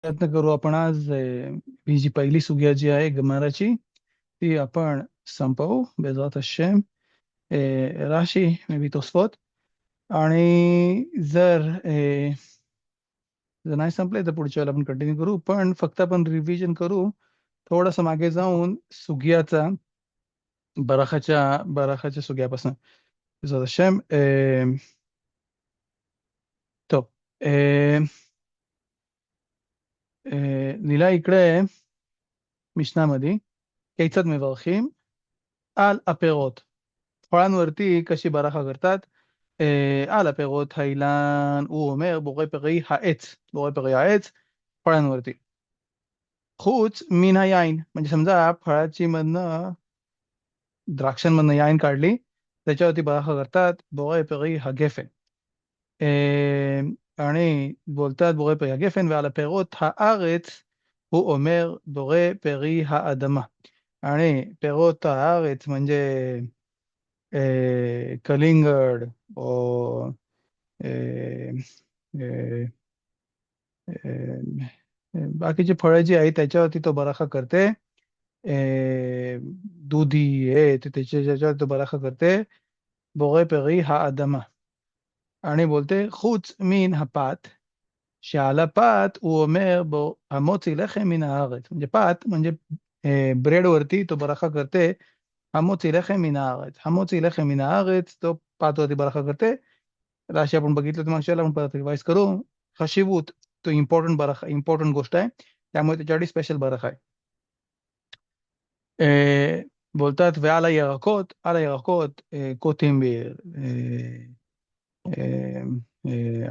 प्रयत्न करू आपण आज ही जी पहिली सुगिया जी आहे गमाराची ती आपण संपवू बेजात हशेम. राशी मे बी तोसफot आणि जर नाही संपले तर पुढच्या वेळेला आपण कंटिन्यू करू, पण फक्त आपण रिव्हिजन करू थोडंसं मागे जाऊन सुगियाचा बराखाच्या सुगियापासून बेजात हशेम. טוב, נילה इकडे משנה כיצד מברכים על הפירות. फळांवरती कशी बराखा करतात. על הפירות האילן, הוא אומר בורא פרי העץ, בורא פרי העץ, फळांवरती. חוץ מן היין, म्हणजे समजा फळाची मधनं द्राक्षांमधनं याईन काढली, त्याच्यावरती बराखा करतात בורא פרי הגפן. आणि बोलतात בורא פרי הגפן, ועל הפירות הארץ הוא אומר בורא פרי האדמה. आणि פירות הארץ म्हणजे कलिंगड ओ बाकीची फळं जी आहेत त्याच्यावरती तो बराखा करते. दुधी हे त्याच्यावर तो बराखा करते बोरे परी हा आदमा. आणि बोलते חוץ מן הפת, שעל הפת הוא אומר בו המוציא לחם מן הארץ. म्हणजे पात म्हणजे ब्रेड वरती तो बराखा करते המוציא לחם מן הארץ. המוציא לחם מן הארץ तो पातवरती बराखा करते. राशी आपण बघितलं तर मागच्या आपण परत रिवाइज करू. खशिबूत तो इम्पॉर्टंट बराखा, इम्पॉर्टंट गोष्ट आहे, त्यामुळे त्याच्यासाठी स्पेशल बराखा आहे. बोलतात ועל הירקות, על הירקות कोथिंबीर,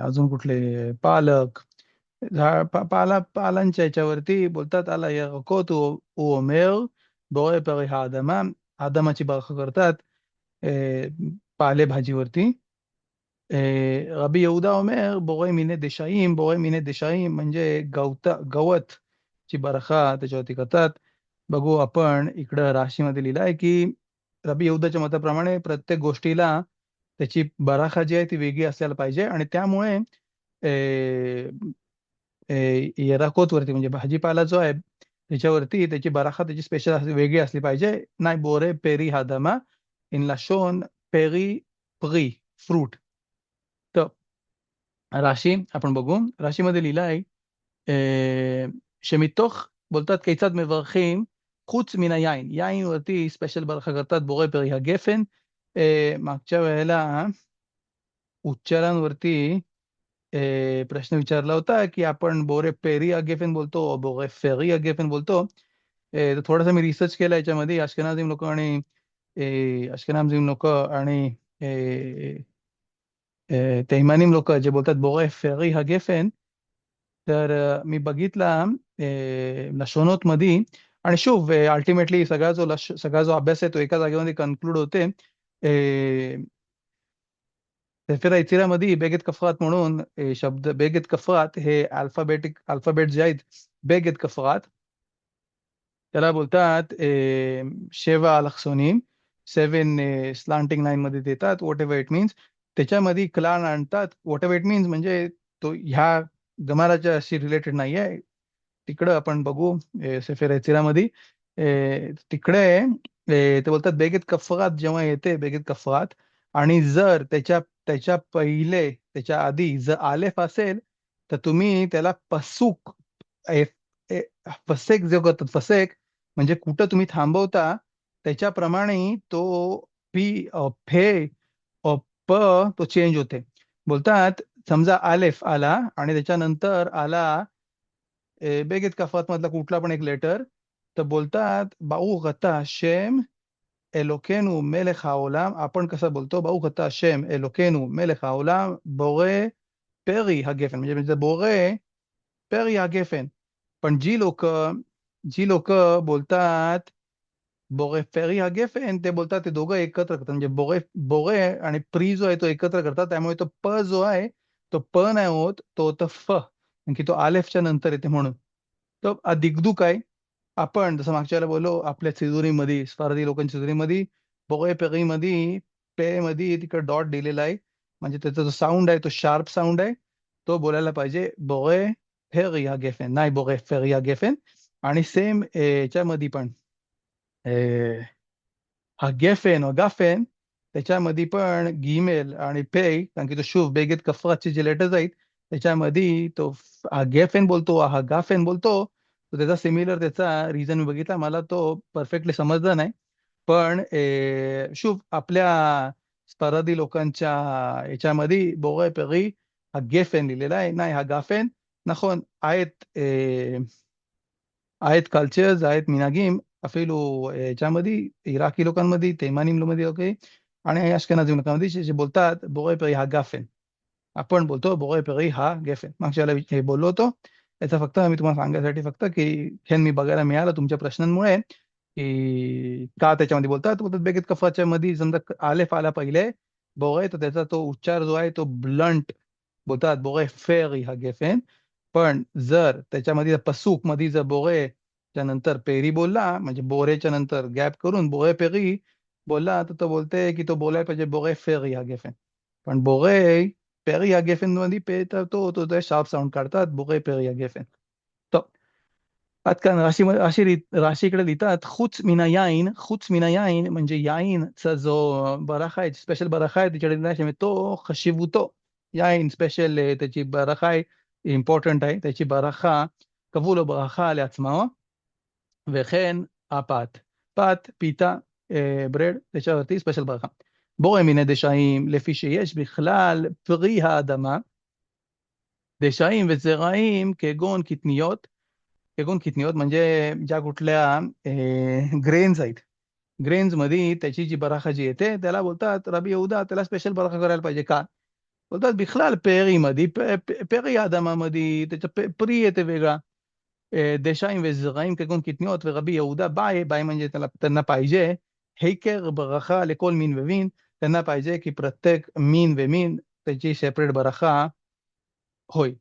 अजून कुठले पालक, पालांच्या याच्यावरती बोलतात על הירקות הוא אומר בורא פרי האדמה, आदमाची बराखा करतात पालेभाजीवरती. रबी यहूदा אומר בורא מיני דשאים, בורא מיני דשאים म्हणजे गवतची बराखा त्याच्यावरती करतात. बघू आपण इकडं राशीमध्ये लिहिलं आहे की रबी यहूदाच्या मताप्रमाणे प्रत्येक गोष्टीला त्याची बराखा जी आहे ती वेगळी असायला पाहिजे आणि त्यामुळे यराकोतवरती म्हणजे भाजीपाला जो आहे त्याच्यावरती त्याची बराखा त्याची स्पेशल वेगळी असली पाहिजे. नाही बोरे पेरी हादमा इन लाशोन पेरी प्री फ्रूट. तर राशी आपण बघू. राशीमध्ये लिहिलं आहे שמתוך बोलतात כיצד מברכים חוץ מן היין. יין वरती स्पेशल बराखा करतात बोरे पेरी הגפן. मागच्या वेळेला उच्चारांवरती प्रश्न विचारला होता की आपण बोरे पेरी अगेफेन बोलतो बोरे फेरी अगेफेन बोलतो. तर थोडासा मी रिसर्च केला याच्यामध्ये अश्केनाझीम लोक आणि तैमानीम लोक जे बोलतात बोरे फेरी हगेफेन. तर मी बघितला लशोनोत मध्ये. आणि शुभ अल्टिमेटली सगळा जो अभ्यास आहे तो एका जागेमध्ये कन्क्लूड होते. सफेर यथिरामध्ये बेगेत कफरात म्हणून शब्द बेगेत कफरात हे अल्फाबेट जे आहेत बेगेत कफरात त्याला बोलतात शेवा अलक्सोनिम. 7 स्लांटिंग लाईन मध्ये देतात वॉट एव्हर इट मीन्स. त्याच्यामध्ये क्लान आणतात वॉट एव्हर इट मीन्स म्हणजे तो ह्या गमाराच्या अशी रिलेटेड नाही आहे. तिकडं आपण बघू सफेर यथिरामध्ये तिकडे ते बोलतात बेगेत कफरात जेव्हा येते बेगेत कफरात आणि जर त्याच्या पहिले त्याच्या आधी जर आलेफ असेल तर तुम्ही त्याला पसूक फसेक जो करतात फसेक म्हणजे कुठं तुम्ही थांबवता त्याच्याप्रमाणे तो पी फे प तो चेंज होते. बोलतात समजा आलेफ आला आणि त्याच्यानंतर आला बेगेत कफात मधला कुठला पण एक लेटर तर बोलतात बाऊ गता शेम एलोकेनु मेलेख העולם. आपण कसं बोलतो बाऊ गता शेम एलोकेनु मेलेख העולם בורא פרי הגפן म्हणजे בורא פרי הגפן. पण जी लोक बोलतात बोरे फेरी हा गेफेन ते बोलतात ते दोघं एकत्र करतात म्हणजे बोरे आणि प्री जो आहे तो एकत्र करतात त्यामुळे तो प जो आहे तो प नाही होत तो होतं फ की तो आलेफच्या नंतर येते म्हणून. तो दिगदुक आहे. आपण जसं मागच्या वेळेला बोललो आपल्या सिजुरीमध्ये स्फारदी लोकांच्या सिजुरीमध्ये बोरे पेरी मध्ये पे मध्ये तिकडे डॉट दिलेला आहे म्हणजे त्याचा जो साऊंड आहे तो शार्प साऊंड आहे. तो बोलायला पाहिजे बोरे פרי הגפן, नाही בורא פרי הגפן. आणि सेम याच्यामध्ये पण הגפן או גפן, त्याच्यामध्ये पण गिमेल आणि पे, कारण की तो शुभ बेगेत कफराचे जे लेटर्स आहेत त्याच्यामध्ये तो हा गेफेन बोलतो हा गाफेन बोलतो. तो त्याचा सिमिलर त्याचा रिझन मी बघितला, मला तो परफेक्टली समजला नाही. पण शुभ आपल्या स्फरादी लोकांच्या याच्यामध्ये बोरे परी हा गेफेन लिहिलेला आहे, नाही हा गाफेन. נכון, आहेत कल्चर्स, आहेत मिनागिम, אפילו याच्यामध्ये इराकी लोकांमध्ये, तैमाנים मध्ये ओके, आणि अशकेनाझी लोकांमध्ये जे बोलतात बोरे परी हा गाफेन. आपण बोलतो बोरे परी हा गेफेन. मागच्या वेळेला हे बोललो होतो. याचा फक्त मी तुम्हाला सांगण्यासाठी फक्त की हे मी बघायला मिळालं तुमच्या प्रश्नांमुळे की का त्याच्यामध्ये बोलतात. बोलतात बेगेत कफाच्या मध्ये समजा आलेफ आला पहिले बोरे, तर त्याचा तो उच्चार जो आहे तो ब्लंट बोलतात बोरे फेरी हा गेफेन. पण जर त्याच्यामध्ये पसूक मध्ये जर बोरेच्या नंतर पेरी बोलला, म्हणजे बोरेच्या नंतर गॅप करून बोरे पेरी बोलला, तर तो बोलते की तो बोलायला पाहिजे बोरे फेरी हा गेफेन. पण बोरे पेरी या गेफेन मध्ये पे तर तो शार्प साऊंड काढतात बोरे पेरी या गेफेन. तो आजकाल राशीकडे लिहितात खुच मिना याईन म्हणजे याईनचा जो बराखा आहे, स्पेशल बराखा आहे त्याच्याकडे लिहिला तो खशिबुतो. याईन स्पेशल त्याची बराखा आहे, इम्पॉर्टंट आहे त्याची बराखा. कबूल ברכה לעצמו, וכן הפת. פת, פיתה, ברד, תשרתי, ספיישל ברכה. בורא מיני דשאים, לפי שיש בכלל פרי האדמה, דשאים וזרעים כגון קטניות, कगून कितनीत म्हणजे ज्या कुठल्या ग्रेन्स आहेत, ग्रेन्स मध्ये त्याची जी बराखा जी येते त्याला बोलतात रबी यहूदा त्याला स्पेशल बराखा करायला पाहिजे का. बोलतात बिखलाल पेरीमध्ये पेरी आदमामध्ये त्याचं परी येते वेगळा. देशाईम וזרעים כגון קטניות ורבי יהודה बाय म्हणजे त्यांना पाहिजे हेकर ברכה לכל מין ומין, त्यांना पाहिजे की प्रत्येक मीन व मीन त्याची सेपरेट बराखा होय.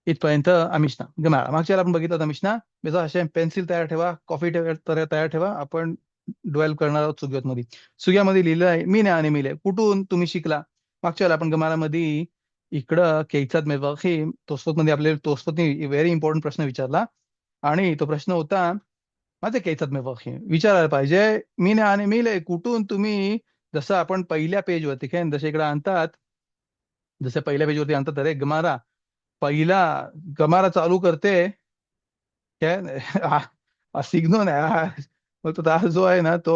इथपर्यंत मिशना गमाळा. मागच्या आपण बघितलं होता मिशना. बेजा हशेम पेन्सिल तयार ठेवा, कॉफी तयार ठेवा. आपण ड्वेल करणार आहोत सुग्यामध्ये. सुग्यामध्ये लिहिलं आहे मीने आणि मिले, कुठून तुम्ही शिकला. मागच्या वेळेला आपण गमाळामध्ये इकडं केचात मेवाखीम तोसफत मध्ये आपल्याला तोसफतने व्हेरी इम्पॉर्टंट प्रश्न विचारला, आणि तो प्रश्न होता माझे केचात मेवाखीम विचारायला पाहिजे मीने आणि मिले कुठून तुम्ही. जसं आपण पहिल्या पेजवरती काय जसे इकडे आणतात, जसे पहिल्या पेजवरती आणतात अरे गमारा पहिला गमारा चालू करते काय सिग्नल आहे बोलतो हा जो आहे ना तो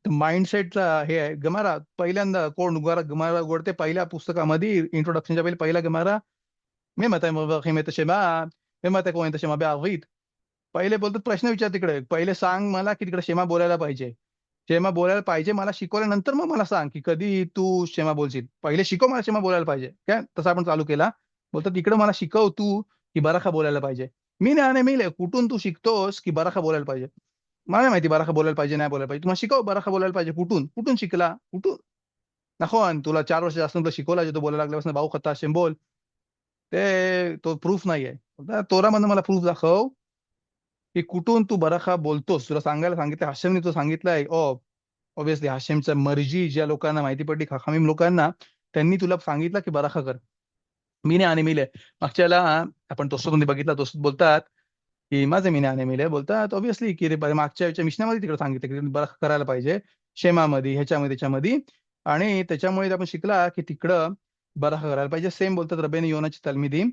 माइंडसेटचा हे आहे. गमारा पहिल्यांदा कोण गमारा उघडते पहिल्या पुस्तकामध्ये इंट्रोडक्शनच्या पहिले पहिला गमारा मी मत शेमा मी मत कोण शेमा बावीत. पहिले बोलतात प्रश्न विचार तिकडे, पहिले सांग मला की तिकडे शेमा बोलायला पाहिजे. शेमा बोलायला पाहिजे मला शिकवल्यानंतर मग मला सांग की कधी तू शेमा बोलशील. पहिले शिकव मला शेमा बोलायला पाहिजे काय, तसं आपण चालू केला. बोलतात तिकडे मला शिकव तू की बराखा बोलायला पाहिजे. मी नाही मिले कुठून तू शिकतोस की बराखा बोलायला पाहिजे. मला नाही माहिती बराखा बोलायला पाहिजे नाही बोलायला पाहिजे, तुम्हाला शिकव बराखा बोलायला पाहिजे. कुठून कुठून शिकला कुठून. नको तुला 4 वर्ष जास्त तुला शिकवला जे तो बोलायला लागल्यापासून भाऊ खत्ता शेम बोल, ते तो प्रूफ नाहीये. तोरामधनं मला प्रूफ दाखव की कुठून तू बराखा बोलतोस. तुला सांगायला सांगितलं हाशेमने, तो सांगितलंय ऑब्विसली हाशेमच्या मर्जी ज्या लोकांना माहिती पडली खाखामीम लोकांना, त्यांनी तुला सांगितलं की बराखा कर. मीने आणि मिले मागच्याला आपण तोसमध्ये बघितला. तोसत बोलतात की माझे मीने आणि मिले बोलतात ऑब्विसली की रे मागच्या मिशनामध्ये तिकडे सांगितलं की बराखा करायला पाहिजे शेमामध्ये ह्याच्यामध्ये त्याच्यामध्ये, आणि त्याच्यामुळे आपण शिकला की तिकडं बराखा करायला पाहिजे. सेम बोलतात रबेने योनाची तलमिदी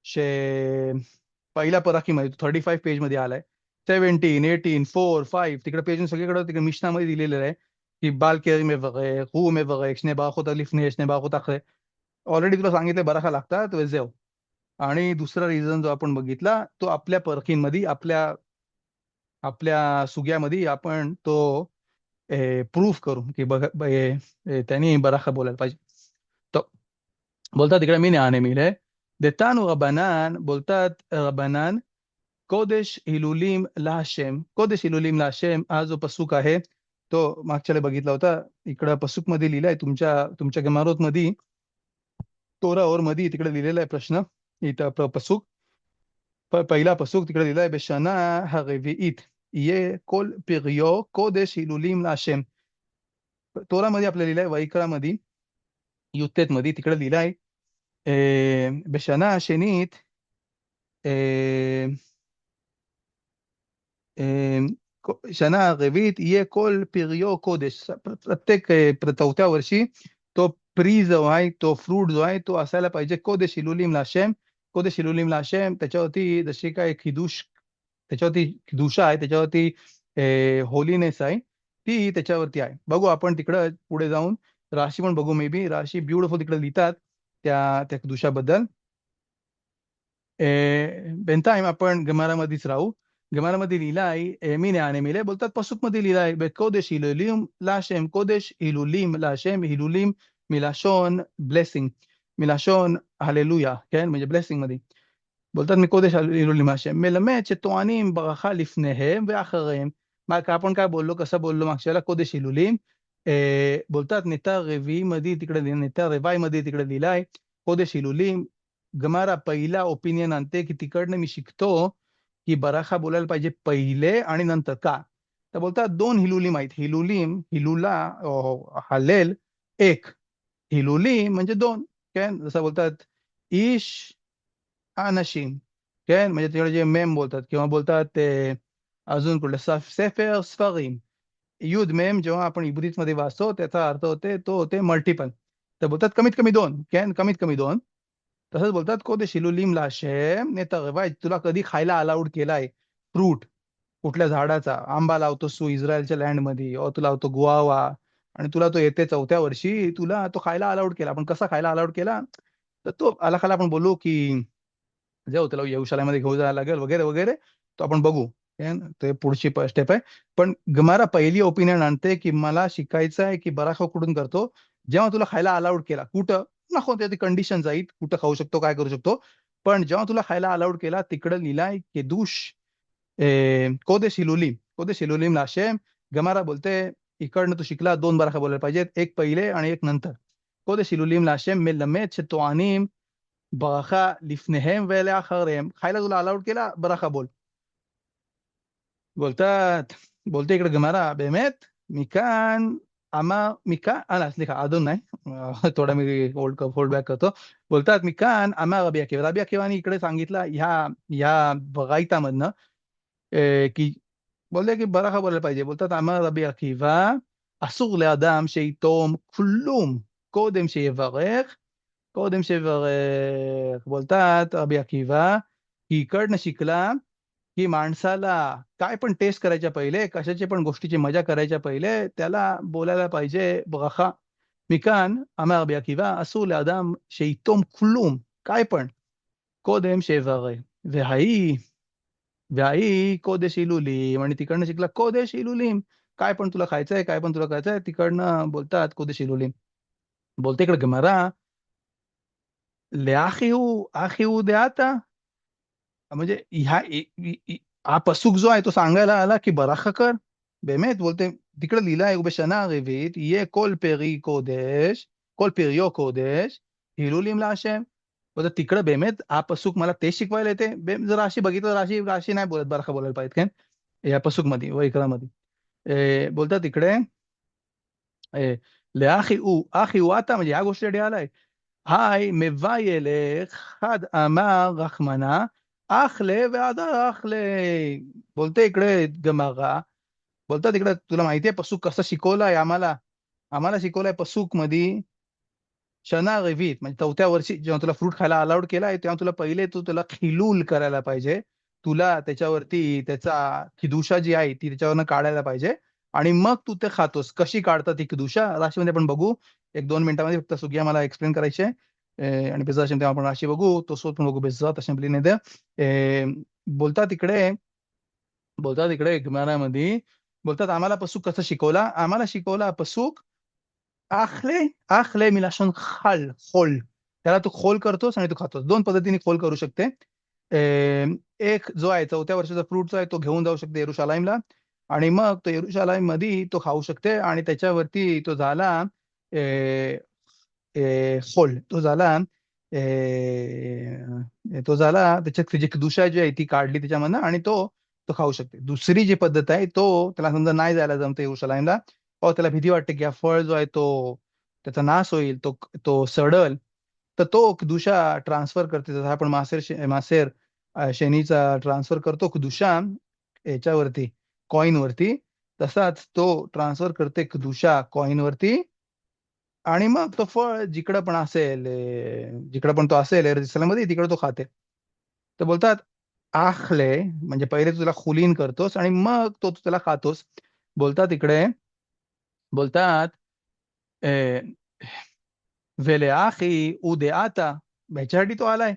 शे पहिल्या पराखीमध्ये 35 पेज मध्ये आलाय. 17, 18, 4, 5 तिकडे पेज सगळीकडे तिकडे मिशनामध्ये दिलेलं आहे की बाल केरी में वगैरे हू में वगैरे शने बाखोत अलिफने शने बाखोत आखरे. ऑलरेडी तुला सांगितलं बराखा लागतात वेजेव. आणि दुसरा रिझन जो आपण बघितला तो आपल्या परखींमध्ये आपल्या आपल्या सुग्यामध्ये आपण तो प्रूफ करू की त्यांनी बराखा बोलायला पाहिजे. तो बोलतात तिकडे मी न्याने मिले देतानु रबनान, बोलतात रबनान कोदेश हिलुलीम लाशेम, कोदेश हिलुलीम लाशेम हा जो पसूक आहे तो मागच्याला बघितला होता. इकडं पसूक मध्ये लिहिलाय तुमच्या गमारोत मध्ये तोरा और मध्ये तिकडे लिहिलेला आहे प्रश्न. इथं पसूक पहिला पसूक तिकडे लिहिलाय बेशना हरवीईत ये कोल पिरियो कोदेश हिलुलीम लाशेम. तोरामध्ये आपल्याला लिहिलंय वैकरामध्ये युत्तेत मध्ये तिकडे लिहिलाय बेशना शेनीत אה, शना रवीत ये कोल पिरियो कोदेश प्रत्येक चौथ्या वर्षी तो प्री जो आहे तो फ्रूट जो आहे तो असायला पाहिजे कोदेश इलुलीम लाशेम कोदेश इलुलीम लाशेम त्याच्यावरती जशी काय खिदुश त्याच्यावरती खिदुशा आहे त्याच्यावरती होलीनेस आहे ती त्याच्यावरती आहे बघू आपण तिकडं पुढे जाऊन राशी पण बघू मे बी राशी ब्युटिफुल तिकडे लिहितात त्या खिदुशाबद्दल बינתיים आपण गमारामध्येच राहू गमारामध्ये लिहिलं आहे मिने आणि मिले बोलतात पसूकमध्ये लिहिलं आहे בקודש הילולים להשם קודש הילולים להשם הילולים מלשון blessing מלשון הללויה כן म्हणजे blessing मध्ये बोलतात मी קודש הילולים להשם מלמד שטוענים ברכה לפניהם ואחריהם מה आपण काय बोललो कसं बोललो मागच्याला קודש הילולים बोलतात नेता रवी मध्ये तिकडे नेता रवाई मध्ये तिकडे लिहिलं आहे קודש הילולים गमारा पहिला ओपिनियन आणते की तिकडनं मी शिकतो की बराखा बोलायला पाहिजे पहिले आणि नंतर का तर बोलतात दोन हिलुलीम आहेत हिलुलीम हिलुला हलेल एक हिलुलीम म्हणजे दोन काय जसं बोलतात ईश अनशीम כן म्हणजे तिकडे जे मेम बोलतात किंवा बोलतात ते अजून कुठले सेफर स्फरीम युध मेम जेव्हा आपण इब्रित मध्ये वाचतो त्याचा अर्थ होते तो होते मल्टिपल तर बोलतात कमीत कमी दोन कॅन कमीत कमी दोन तसंच बोलतात कोदे शिलुलीम लाशेम नेता तुला कधी खायला अलाउड केलाय फ्रूट कुठल्या झाडाचा आंबा लावतोस तू इस्रायलच्या लँडमध्ये तुला लावतो गुआवा आणि तुला तो येते चौथ्या वर्षी तुला तो खायला अलाउड केला पण कसा खायला अलाउड केला तर तो खाला आपण बोलू की जाऊ त्याला यरुशलेममध्ये घेऊन जायला लागेल वगैरे वगैरे तो आपण बघू ते पुढची स्टेप आहे पण गमारा पहिली ओपिनियन आणते की मला शिकायचं आहे की बराखा कुठून करतो जेव्हा तुला खायला अलाउड केला कुठं नको त्याची कंडिशन जाईल कुठं खाऊ शकतो काय करू शकतो पण जेव्हा तुला खायला अलाउड केला तिकडं लिहिलाय केदुश कोदेश हिलुलीम लाशेम गमारा बोलते इकडनं तू शिकला दोन बराखा बोलायला पाहिजेत एक पहिले आणि एक नंतर कोदेश हिलुलीम लाशेम मेलमेद שטוענים ברכה לפניהם ולאחריהם खायला तुला अलाउड केला बराखा बोल बोलते इकडे गमारा באמת מכאן מכאן סליחה אדון नाही थोडा मी होल्ड बॅक करतो बोलतात מכאן אמר रबी अकिवा इकडे सांगितलं ह्या बगायतामधनं की बोलले की बराखा बोलायला पाहिजे बोलतात אמר रबी अकिवा אסור לאדם שיתום כלום קודם שיברך קודם שיברך बोलतात रबी अकिवा की इकडनं शिकला की माणसाला काय पण टेस्ट करायच्या पहिले कशाची पण गोष्टीची मजा करायच्या पहिले त्याला बोलायला पाहिजे ברכה מכאן אמר רבי עקיבא אסור לאדם שיתום כלום काय पण קודם שיברך וההיא קודש הילולים आणि तिकडनं शिकला קודש הילולים काय पण तुला खायचंय काय पण तुला खायचंय तिकडनं बोलतात קודש הילולים बोलते इकडे गमारा לאחי הוא דעתה म्हणजे हा पसूक जो आहे तो सांगायला आला की बराखा कर באמת बोलते तिकडे लिहिलं आहे בשנה הרביעית יהיה כל פריו קודש הילולים להשם बोलतो तिकडे באמת हा पसूक मला ते शिकवायला येते जर राशी बघितलं राशी नाही बोलत बराखा बोलायला पाहिजे काय या पसूक मध्ये वैकरामध्ये बोलतात तिकडे לאחי הוא आता म्हणजे या गोष्टीसाठी आलाय היי מבייל אחד אמר רחמנה אחלה והדר אחלה बोलते इकडे गमारा बोलतात इकडे तुला माहितीये पसूक कसं शिकवलंय आम्हाला शिकवलंय पसूक मध्ये शना रवीत म्हणजे चौथ्या वर्षी जेव्हा तुला फ्रूट खायला अलाउड केलाय तेव्हा तुला पहिले तुला खिलूल करायला पाहिजे तुला त्याच्यावरती त्याचा खिदुशा जी आहे ती त्याच्यावरनं काढायला पाहिजे आणि मग तू ते खातोस कशी काढतात ती खिदुशा राशीमध्ये आपण बघू एक 2 मिनिटांमध्ये फक्त सुग्या मला एक्सप्लेन करायची आहे आणि बेजात तेव्हा आपण राशी बघू तो सोत पण बघू बेजात असेंब्लीने दे बोलतात इकडे गमारामध्ये बोलतात आम्हाला पसूक कसं शिकवला आम्हाला शिकवला पसूक आखले मिलाशोन खोल त्याला तू खोल करतोस आणि तू खातोस दोन पद्धतीने खोल करू शकते एक जो आहे चौथ्या वर्षाचा फ्रूट जो आहे तो घेऊन जाऊ शकते येरुशलाईमला आणि मग तो येरुशलाईम मध्ये तो खाऊ शकते आणि त्याच्यावरती तो झाला खोल तो झाला त्याच्यात जी दुषा जी आहे ती काढली त्याच्यामधनं आणि तो खाऊ शकते दुसरी जी पद्धत आहे तो त्याला समजा नाही जायला जमते येरुशलाईमला त्याला भीती वाटते की हा फळ जो आहे तो त्याचा नाश होईल तो सडल तर तो दुषा ट्रान्सफर करते जसं आपण मासेर शेनीचा ट्रान्सफर करतो कुदुशा याच्यावरती, कॉइन वरती, तसाच तो ट्रान्सफर करते कुदुशा कॉइन वरती. आणि मग तो फळ जिकडं पण असेल, जिकडं पण तो असेल मध्ये तिकडे तो खाते. तर बोलतात आखले, म्हणजे पहिले तू त्याला खुलीन करतोस आणि मग तू त्याला खातोस. बोलतात इकडे, बोलतात वेलेआखी उद्याता, ह्याच्यासाठी तो आलाय.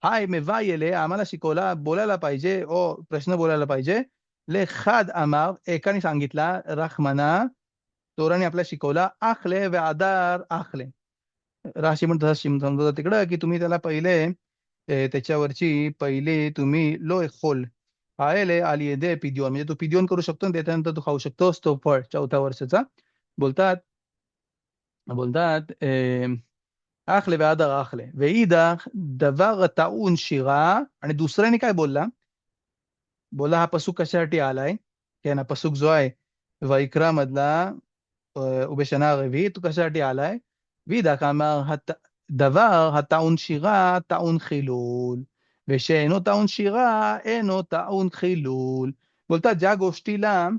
हाय मेवायले, आम्हाला शिकवला, बोलायला पाहिजे, ओ प्रश्न बोलायला पाहिजे. लेखाद अमार, एकाने सांगितला, रखमाना, तोराने आपल्याला शिकवला, आखले वे आदार आखले. राशी म्हणतात समजवतात तिकडं की तुम्ही त्याला पहिले त्याच्यावरची पहिली तुम्ही लो खोल आले आली दे पिदिओन, म्हणजे तू पिदिओन करू शकतो आणि त्याच्यानंतर तू खाऊ शकतोस तो फळ 4थ्या वर्षाचा. बोलतात बोलतात आखले वादर आखले वेईदर דבר טעון שירה. आणि दुसऱ्याने काय बोलला, बोला हा पसूक कशासाठी आलाय, כן, הפסוק जो आहे ויקרא मधला ובשנה הרביעית, הוא कशासाठी आलाय. וידע אמר דבר הטעון שירה טעון חילול, ושאינו טעון שירה אינו טעון खिलूल. बोलतात ज्या गोष्टीला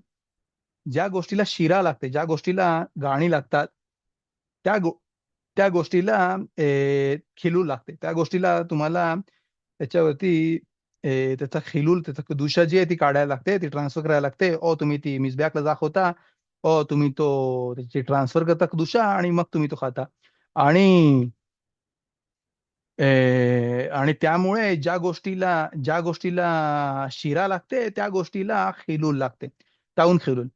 शिरा लागते, ज्या गोष्टीला गाणी लागतात, त्या गो त्या गोष्टीला खिलूल लागते. त्या गोष्टीला तुम्हाला त्याच्यावरती त्याचा खिलूल, त्याचा दुषा जी आहे ती काढायला लागते, ती ट्रान्सफर करायला लागते. ओ तुम्ही ती मिसबॅकला दाखवता, ओ तुम्ही तो त्याची ट्रान्सफर करता दुषा आणि मग तुम्ही तो खाता. आणि आणि त्यामुळे ज्या गोष्टीला शिरा लागते त्या गोष्टीला खिलूल लागते, ताऊन खिलूल.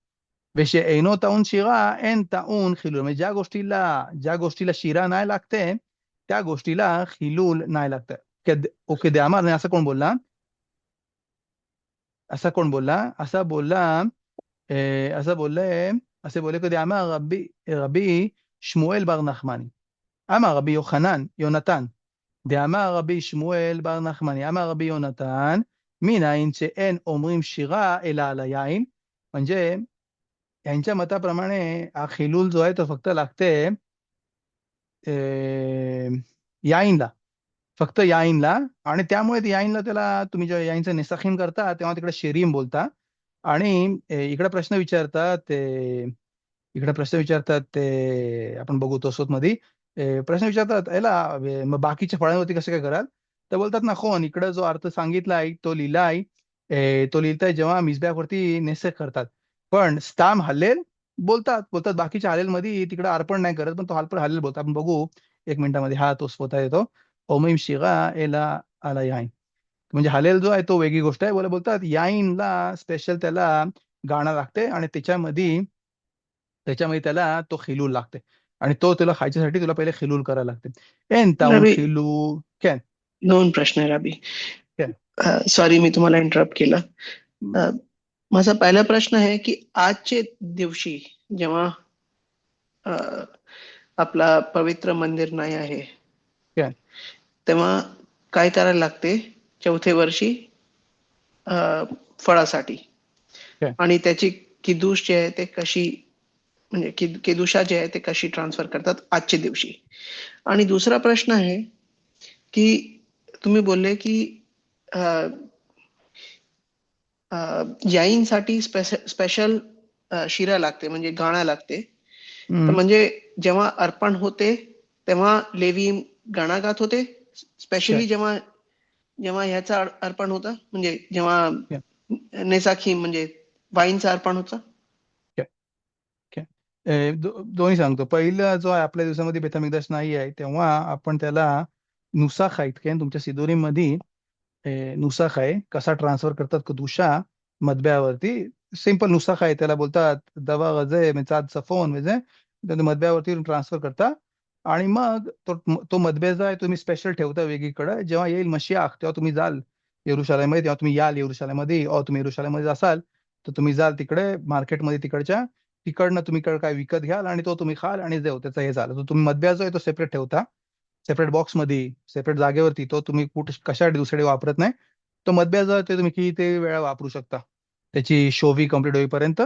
ושאינו טעון שירה אין טעון חילול, म्हणजे ज्या गोष्टीला शिरा नाही लागते त्या गोष्टीला खिलूल नाही लागतं. ओके दे अमर, असा कोण बोलला, असा बोलले, असे बोले कधी अमर रबी रबी שמואל בר נחמני, אמר רבי יונתן, דאמר רבי שמואל בר נחמני, אמר רבי יונתן, מניין שאין אומרים שירה אלא על היין. म्हणजे यांच्या मताप्रमाणे हा खिलूल जो आहे तो फक्त लागते याईनला, फक्त याईनला. आणि त्यामुळे ते याईनला, त्याला तुम्ही जेव्हा याईनचं निसाखीम करता तेव्हा तिकडे शेरीम बोलता. आणि इकडे प्रश्न विचारतात ते आपण बघू तोसोत मध्ये प्रश्न विचारतात याला, मग बाकीच्या फळांवरती कसं काय कराल. तर बोलतात नाखोन, इकडे जो अर्थ सांगितलाय तो लिहिलाय, तो लिहिताय जेव्हा मिसबॅकवरती नेसेक करतात. पण स्ताम हल्लेल बोलतात, बाकीच्या हलेल मध्ये तिकडे अर्पण नाही करत, पण तो हलपण हल्लेल बोलतात. आपण बघू 1 मिनिटामध्ये. हा तोच होता येतो ओमिम शिगा एला आला याईन, म्हणजे हलेल जो आहे तो वेगळी गोष्ट आहे. बोलतात याईनला स्पेशल त्याला गाणं लागते आणि त्याच्यामध्ये त्याला तो खिलूल लागते. आणि तो तुला खायच्यासाठी तुला पहिले खिलूल करायला लागते. एन ताऊन रवी, खिलू कॅन 2 प्रश्न आहे रवी. कॅन सॉरी मी तुम्हाला इंटरप्ट केलं. माझा पहिला प्रश्न आहे की आजचे दिवशी जेव्हा आपला पवित्र मंदिर नाही आहे कॅन तेव्हा काय करायला लागते 4थ्या वर्षी फळासाठी, कॅन आणि त्याची किदूष जे आहे ते कशी, म्हणजे किदुषा जे आहे ते कशी ट्रान्सफर करतात आजच्या दिवशी. आणि दुसरा प्रश्न आहे की तुम्ही बोलले की याईनसाठी स्पेशल शिरा लागते, म्हणजे गाणं लागते. तर म्हणजे जेव्हा अर्पण होते तेव्हा लेवी गाणं गात होते, कॅन स्पेशली जेव्हा जेव्हा ह्याचा अर्पण होतं, म्हणजे जेव्हा कॅन नेसाखी म्हणजे वाईनचं अर्पण होतं. कॅन दोन्ही सांगतो. पहिलं जो आहे, आपल्या दिवसामध्ये बेथमिकदास नाही आहे तेव्हा आपण त्याला नुसाख आहेत काय तुमच्या सिदोरीमध्ये, नुसाख आहे कसा ट्रान्सफर करतात कदुशा मधब्यावरती. सिंपल नुसाख आहे, त्याला बोलतात दवा गजे चाद सफोन वजे, त्या मधब्यावरती ट्रान्सफर करता. आणि मग तो मधबे जो आहे तुम्ही स्पेशल ठेवता वेगळीकडे. जेव्हा येईल मशियाख तेव्हा तुम्ही जाल येरुशालेममध्ये, तेव्हा तुम्ही याल येरुशालेममध्ये, तुम्ही येरुशालेममध्ये असाल तर तुम्ही जाल तिकडे मार्केटमध्ये तिकडनं तुम्ही काय विकत घ्याल आणि तो तुम्ही खाल आणि जेव त्याचा हे झालं. तो तुम्ही मधब्या जो आहे तो सेपरेट ठेवता, सेपरेट बॉक्समध्ये, सेपरेट जागेवरती. तो तुम्ही कुठे कशासाठी दुसरीकडे वापरत नाही. तो मधब्या जो आहे ते तुम्ही किती वेळा वापरू शकता त्याची शोवी कंप्लीट होईपर्यंत.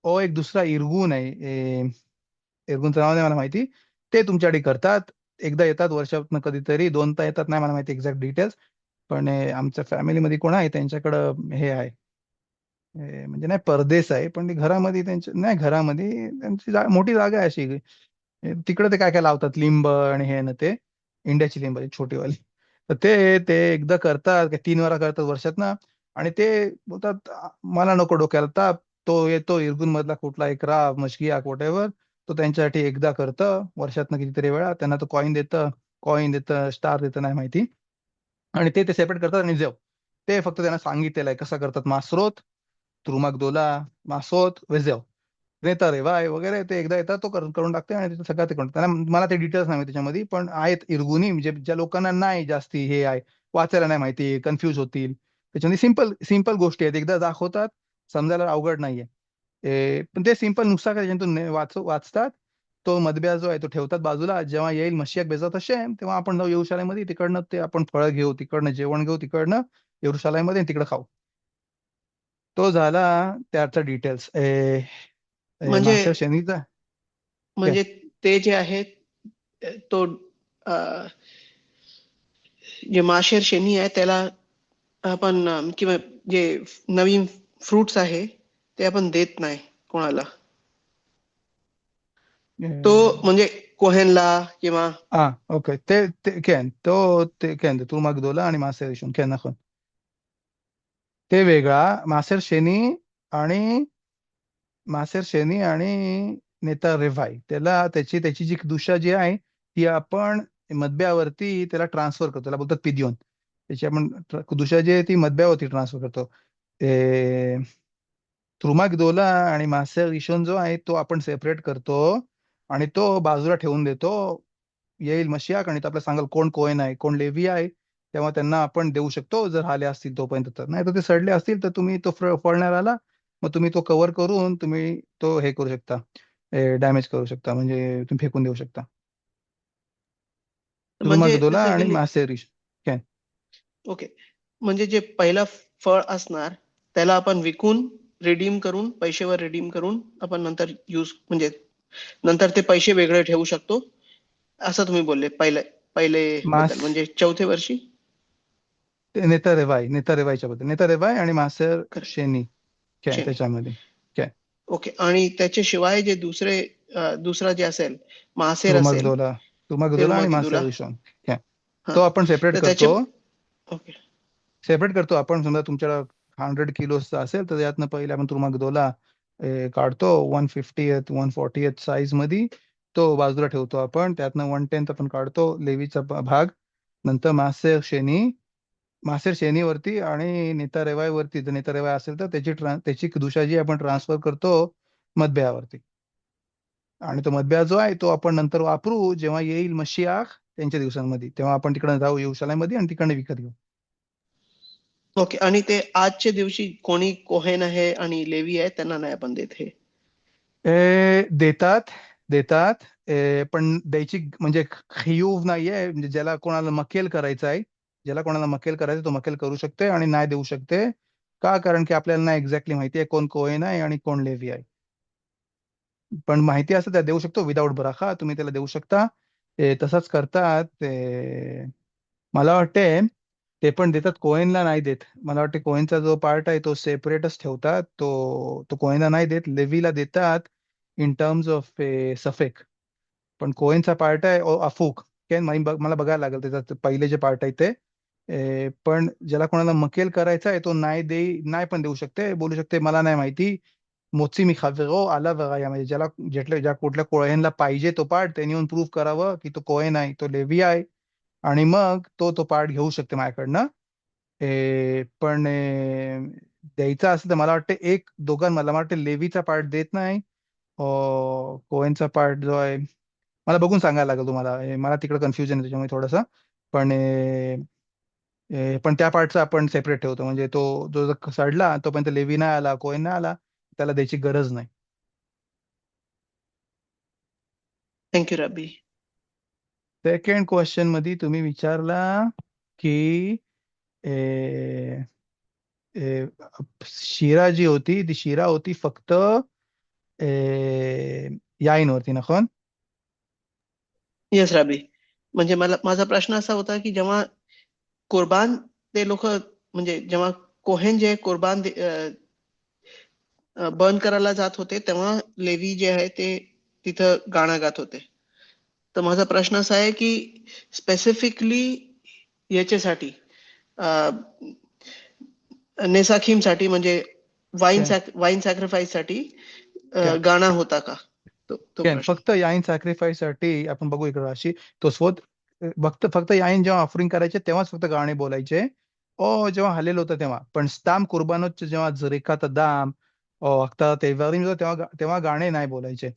ओ एक दुसरा इर्गून आहे, इर्गूनचं नाव नाही मला माहिती, ते तुमच्याकडे करतात. एकदा येतात वर्षातनं कधीतरी, दोनदा येतात, नाही मला माहिती एक्झॅक्ट डिटेल्स. पण आमच्या फॅमिलीमध्ये कोण आहे त्यांच्याकडं हे आहे, म्हणजे नाही परदेश आहे, पण ते घरामध्ये त्यांच्या नाही, घरामध्ये त्यांची मोठी जागा आहे अशी. तिकडे ते काय काय लावतात, लिंब आणि हे ना ते, इंडियाची लिंब छोटीवाली. तर ते ते एकदा करतात, 3 वेळा करतात वर्षात ना. आणि ते बोलतात मला नको डोक्याला ताप, तो येतो इरगुन मधला कुठला एक राव मशगियाक वॉटेव्हर, तो त्यांच्यासाठी एकदा करतं वर्षातनं कितीतरी वेळा, त्यांना तो कॉईन देतं स्टार देतं नाही माहिती. आणि ते ते सेपरेट करतात आणि जेव ते फक्त त्यांना सांगितलेलं आहे कसं करतात. मासरोत, तुरुमागदोला, मासोत, वेजेव, नेता रेवाय वगैरे, ते एकदा येतात तो करून टाकते आणि तिथं सगळं ते करून त्यांना. मला ते डिटेल्स नाही माहिती त्याच्यामध्ये, पण आहेत इरगुनी म्हणजे ज्या लोकांना नाही जास्ती हे आहे, वाचायला नाही माहिती, कन्फ्यूज होतील, त्याच्यामध्ये सिंपल सिंपल गोष्टी आहेत, एकदा दाखवतात, समजायला अवघड नाहीये. पण ते सिंपल नुसता काय त्याच्यातून वाचतात. तो मधब्या जो आहे तो ठेवतात बाजूला, जेव्हा येईल मशियाक बेजात हशेम तेव्हा आपण जाऊ येरुशलेममध्ये, तिकडनं ते आपण फळं घेऊ, तिकडनं जेवण घेऊ, तिकडनं येरुशलेममध्ये तिकडे खाऊ. तो झाला त्याचा डिटेल्स. म्हणजे मास्टर शनीचा काय. म्हणजे ते जे आहे तो अ, जे माशेर शेनी आहे त्याला आपण किंवा जे नवीन फ्रुट्स आहे ते आपण देत नाही कोणाला. तो म्हणजे कोहेनला किंवा हा ओके, ते केन ते केन तू मागदोला आणि मासेर इशून केन नाखून, ते वेगळा. मासेर शेनी आणि मासेर शेनी आणि नेता रेव्हाय, त्याला त्याची त्याची जी दुशा जी आहे ती आपण मधब्यावरती त्याला ट्रान्सफर करतो, त्याला बोलतात पिदियोन. त्याची आपण दुशा जी आहे ती मधब्यावरती ट्रान्सफर करतो. त्रुमा गदोला आणि मासेर रिशोन जो आहे तो आपण सेपरेट करतो आणि तो बाजूला ठेवून देतो. येईल मशियाक आणि तो आपल्याला सांगाल कोण कोण आहे, कोण लेवी आहे, तेव्हा त्यांना आपण देऊ शकतो जर आले असतील तोपर्यंत. तर नाही तर ते सडले असतील तर तुम्ही तो फळणार आला, मग तुम्ही तो कव्हर करून तुम्ही तो हे करू शकता, डॅमेज करू शकता, म्हणजे तुम्ही फेकून देऊ शकता. त्रुमा म्हणजे गदोला आणि बेसिकली मासेर रिशोन. ओके. म्हणजे जे पहिला फळ असणार त्याला आपण विकून रिडीम करून पैशावर रिडीम करून आपण नंतर यूज म्हणजे नंतर ते पैसे वेगळे ठेवू शकतो असं तुम्ही बोलले पहिले पहिले बद्दल मास म्हणजे चौथ्या वर्षी. नेता रेवायच्या बद्दल, नेता रेवाय आणि मासेर करेक्ट. शेनी काय शेणी. त्याच्यामध्ये काय. ओके. आणि त्याच्याशिवाय जे दुसरा जे असेल मासेर असेल तुरुमगदोला तुरुमगदोला आणि तिरुमाकिदुला. मासेर रिशोन काय, हा. तो आपण सेपरेट तर त्याचे करतो. ओके. आपण समजा तुमच्याकडे 100 किलोचा असेल तर यातनं पहिले आपण तुरुमगदोला काढतो 150th 140th साईज मध्ये, तो बाजूला ठेवतो आपण. त्यातनं 1/10 आपण काढतो लेवीचा भाग. नंतर मासेर शेनी वरती आणि नेता रेवाय वरती, जर नेता रेवाय असेल तर त्याची दुशाजी आपण ट्रान्सफर करतो मधब्यावरती. आणि तो मधब्या जो आहे तो आपण नंतर वापरू जेव्हा येईल मशियाख त्यांच्या दिवसांमध्ये, तेव्हा आपण तिकडे जाऊ येरुशलेममध्ये आणि तिकडे विकत घेऊ. ओके. आणि ते आजच्या दिवशी कोणी कोहेन आहे आणि लेवी आहे त्यांना नाही आपण देत हे. देतात देतात. पण द्यायची म्हणजे खियूव नाहीये, म्हणजे ज्याला कोणाला मक्केल करायचं तो मक्केल करू शकते आणि नाही देऊ शकते. का? कारण की आपल्याला नाही एक्झॅक्टली माहिती आहे कोण कोहेन आहे आणि कोण लेवी आहे. पण माहिती असं त्या देऊ शकतो विदाऊट बराखा, तुम्ही त्याला देऊ शकता. तसंच करतात मला वाटते. ते पण देतात, कोहेनला नाही देत. मला वाटते कोहेनचा जो पार्ट आहे तो सेपरेटच ठेवतात, तो कोहेनला नाही देत, लेवीला देतात इन टर्म्स ऑफ सफेक. पण कोहेनचा पार्ट आहे अफूक. मला बघायला लागेल त्याच्यात पहिले जे पार्ट आहे ते. पण ज्याला कोणाला मकेल करायचा आहे तो नाही पण देऊ शकते, बोलू शकते मला नाही माहिती. मोची मी खावेरो आला वराया, म्हणजे ज्या कुठल्या कोहेनला पाहिजे तो पार्ट त्यांनी येऊन प्रूव्ह करावं की तो कोहेन आहे, तो लेवी आहे, आणि मग तो पार्ट घेऊ शकते माझ्याकडनं. पण द्यायचा असेल तर मला वाटतं मला वाटतं लेवीचा पार्ट देत नाही. कोहेनचा पार्ट जो आहे मला बघून सांगायला लागेल तुम्हाला. मला तिकडे कन्फ्युजन आहे त्याच्यामुळे थोडंसं. पण पण त्या पार्टचा आपण सेपरेट ठेवतो, म्हणजे तो जो जर सडला तोपर्यंत लेवी नाही आला, कोहेन नाही आला, त्याला द्यायची गरज नाही. थँक्यू रबी. सेकंड क्वेश्चन मध्ये तुम्ही विचारला की ए, ए, शिरा जी होती ती शिरा होती फक्त याईन वरती, נכון? येस रबी. म्हणजे माझा प्रश्न असा होता की जेव्हा कुर्बान ते लोक म्हणजे जेव्हा कोहेन जे कुर्बान बर्न करायला जात होते तेव्हा लेवी जे आहे ते तिथं गाणं गात होते. तर माझा प्रश्न असा आहे की स्पेसिफिकली याच्यासाठी नेसाखीमसाठी म्हणजे כן, वाईन सॅक्रिफाईससाठी כן. गाणं होता का? तो כן, प्रश्न. फक्त याईन सॅक्रिफाईस साठी आपण बघू इकडे राशी तोसवत फक्त याईन जेव्हा ऑफरिंग करायचे तेव्हाच फक्त गाणे बोलायचे ओ जेव्हा हलेल होतं तेव्हा पण स्ताम कुर्बानोचे जेव्हा झरिकात दाम ओ अख्ता तेवारीम होतं तेव्हा गाणे नाही बोलायचे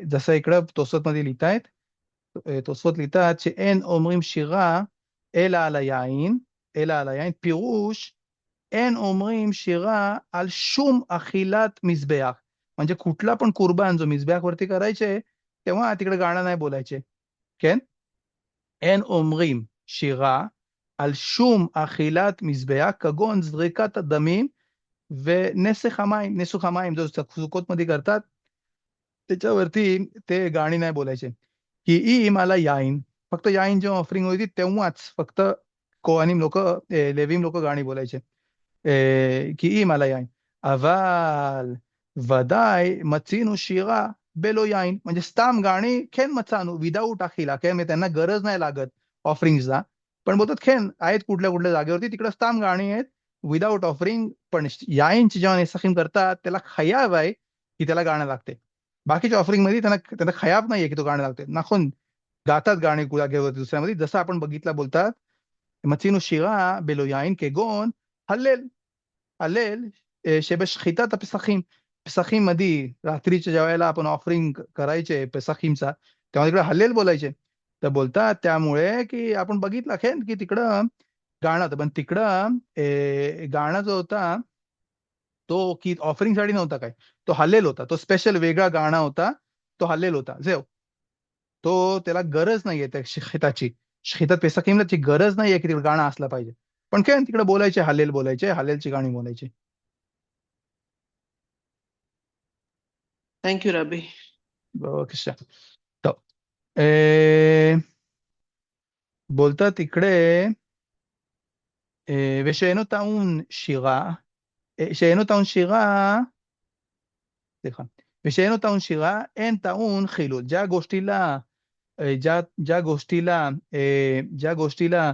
जसं इकडं तोसवत मध्ये लिहितायत תוספות ליטאת שאין אומרים שירה אלא על היין, פירוש אין אומרים שירה על שום अखिलात मिसबेach म्हणजे कुठला पण कुर्बान जो मिसबेach वरती करायचे तेव्हा तिकडे गाणं नाही बोलायचे כן אין אומרים שירה על שום אכילת מזבח כגון זריקת הדמים נסוך המים जो סוכות मध्ये करतात त्याच्यावरती ते गाणी नाही बोलायचे की ई मला याईन फक्त याईन जेव्हा ऑफरिंग होती तेव्हाच फक्त कोहानिम लोक लेवीम लोक गाणी बोलायचे की ई मला याईन אבל ודאי मचिנו शिरा बेलो याईन म्हणजे स्ताम गाणी खेन मचानू विदाऊट अखिला खेन म्हणजे त्यांना गरज नाही लागत ऑफरिंगचा पण बोलतात खेन आहेत कुठल्या कुठल्या जागेवरती तिकडे स्ताम गाणी आहेत विदाऊट ऑफरिंग पण याईनची जेव्हा नेसाखीम करतात त्याला खयाब आहे की त्याला गाणं लागते बाकीच्या ऑफरिंग मध्ये त्यांना खयाब नाहीये की तो गाणं लागते नाखून गातात गाणे जागेवरती दुसऱ्यामध्ये जसं आपण बघितलं बोलतात मचिנו שירה बेलो याईन כגון הלל הלל שבשחיטת הפסחים פסחים मध्ये रात्रीच्या ज्या वेळेला आपण ऑफरिंग करायचे पेसाखीमचा तेव्हा तिकडे हल्लेल बोलायचे तर बोलतात त्यामुळे की आपण बघितलं खेळ की तिकडं गाणं होतं पण तिकडं गाणं जो होता तो की ऑफरिंगसाठी नव्हता काय तो हल्लेल होता तो स्पेशल वेगळा गाणं होता तो हल्लेल होता जेव तो त्याला गरज नाहीये त्या शिखिताची शिखितात पेसाखीमला गरज नाहीये की तिकडे गाणं असलं पाहिजे पण काय तिकडे बोलायचे बोलायचे हल्लेलची गाणी बोलायचे थँक्यू रबी. बघा तो ए, बोलतात इकडे ושאינו טעון שירה, שאינו טעון שירה, סליחה, ושאינו טעון שירה, אין טעון חילול. ज्या गोष्टीला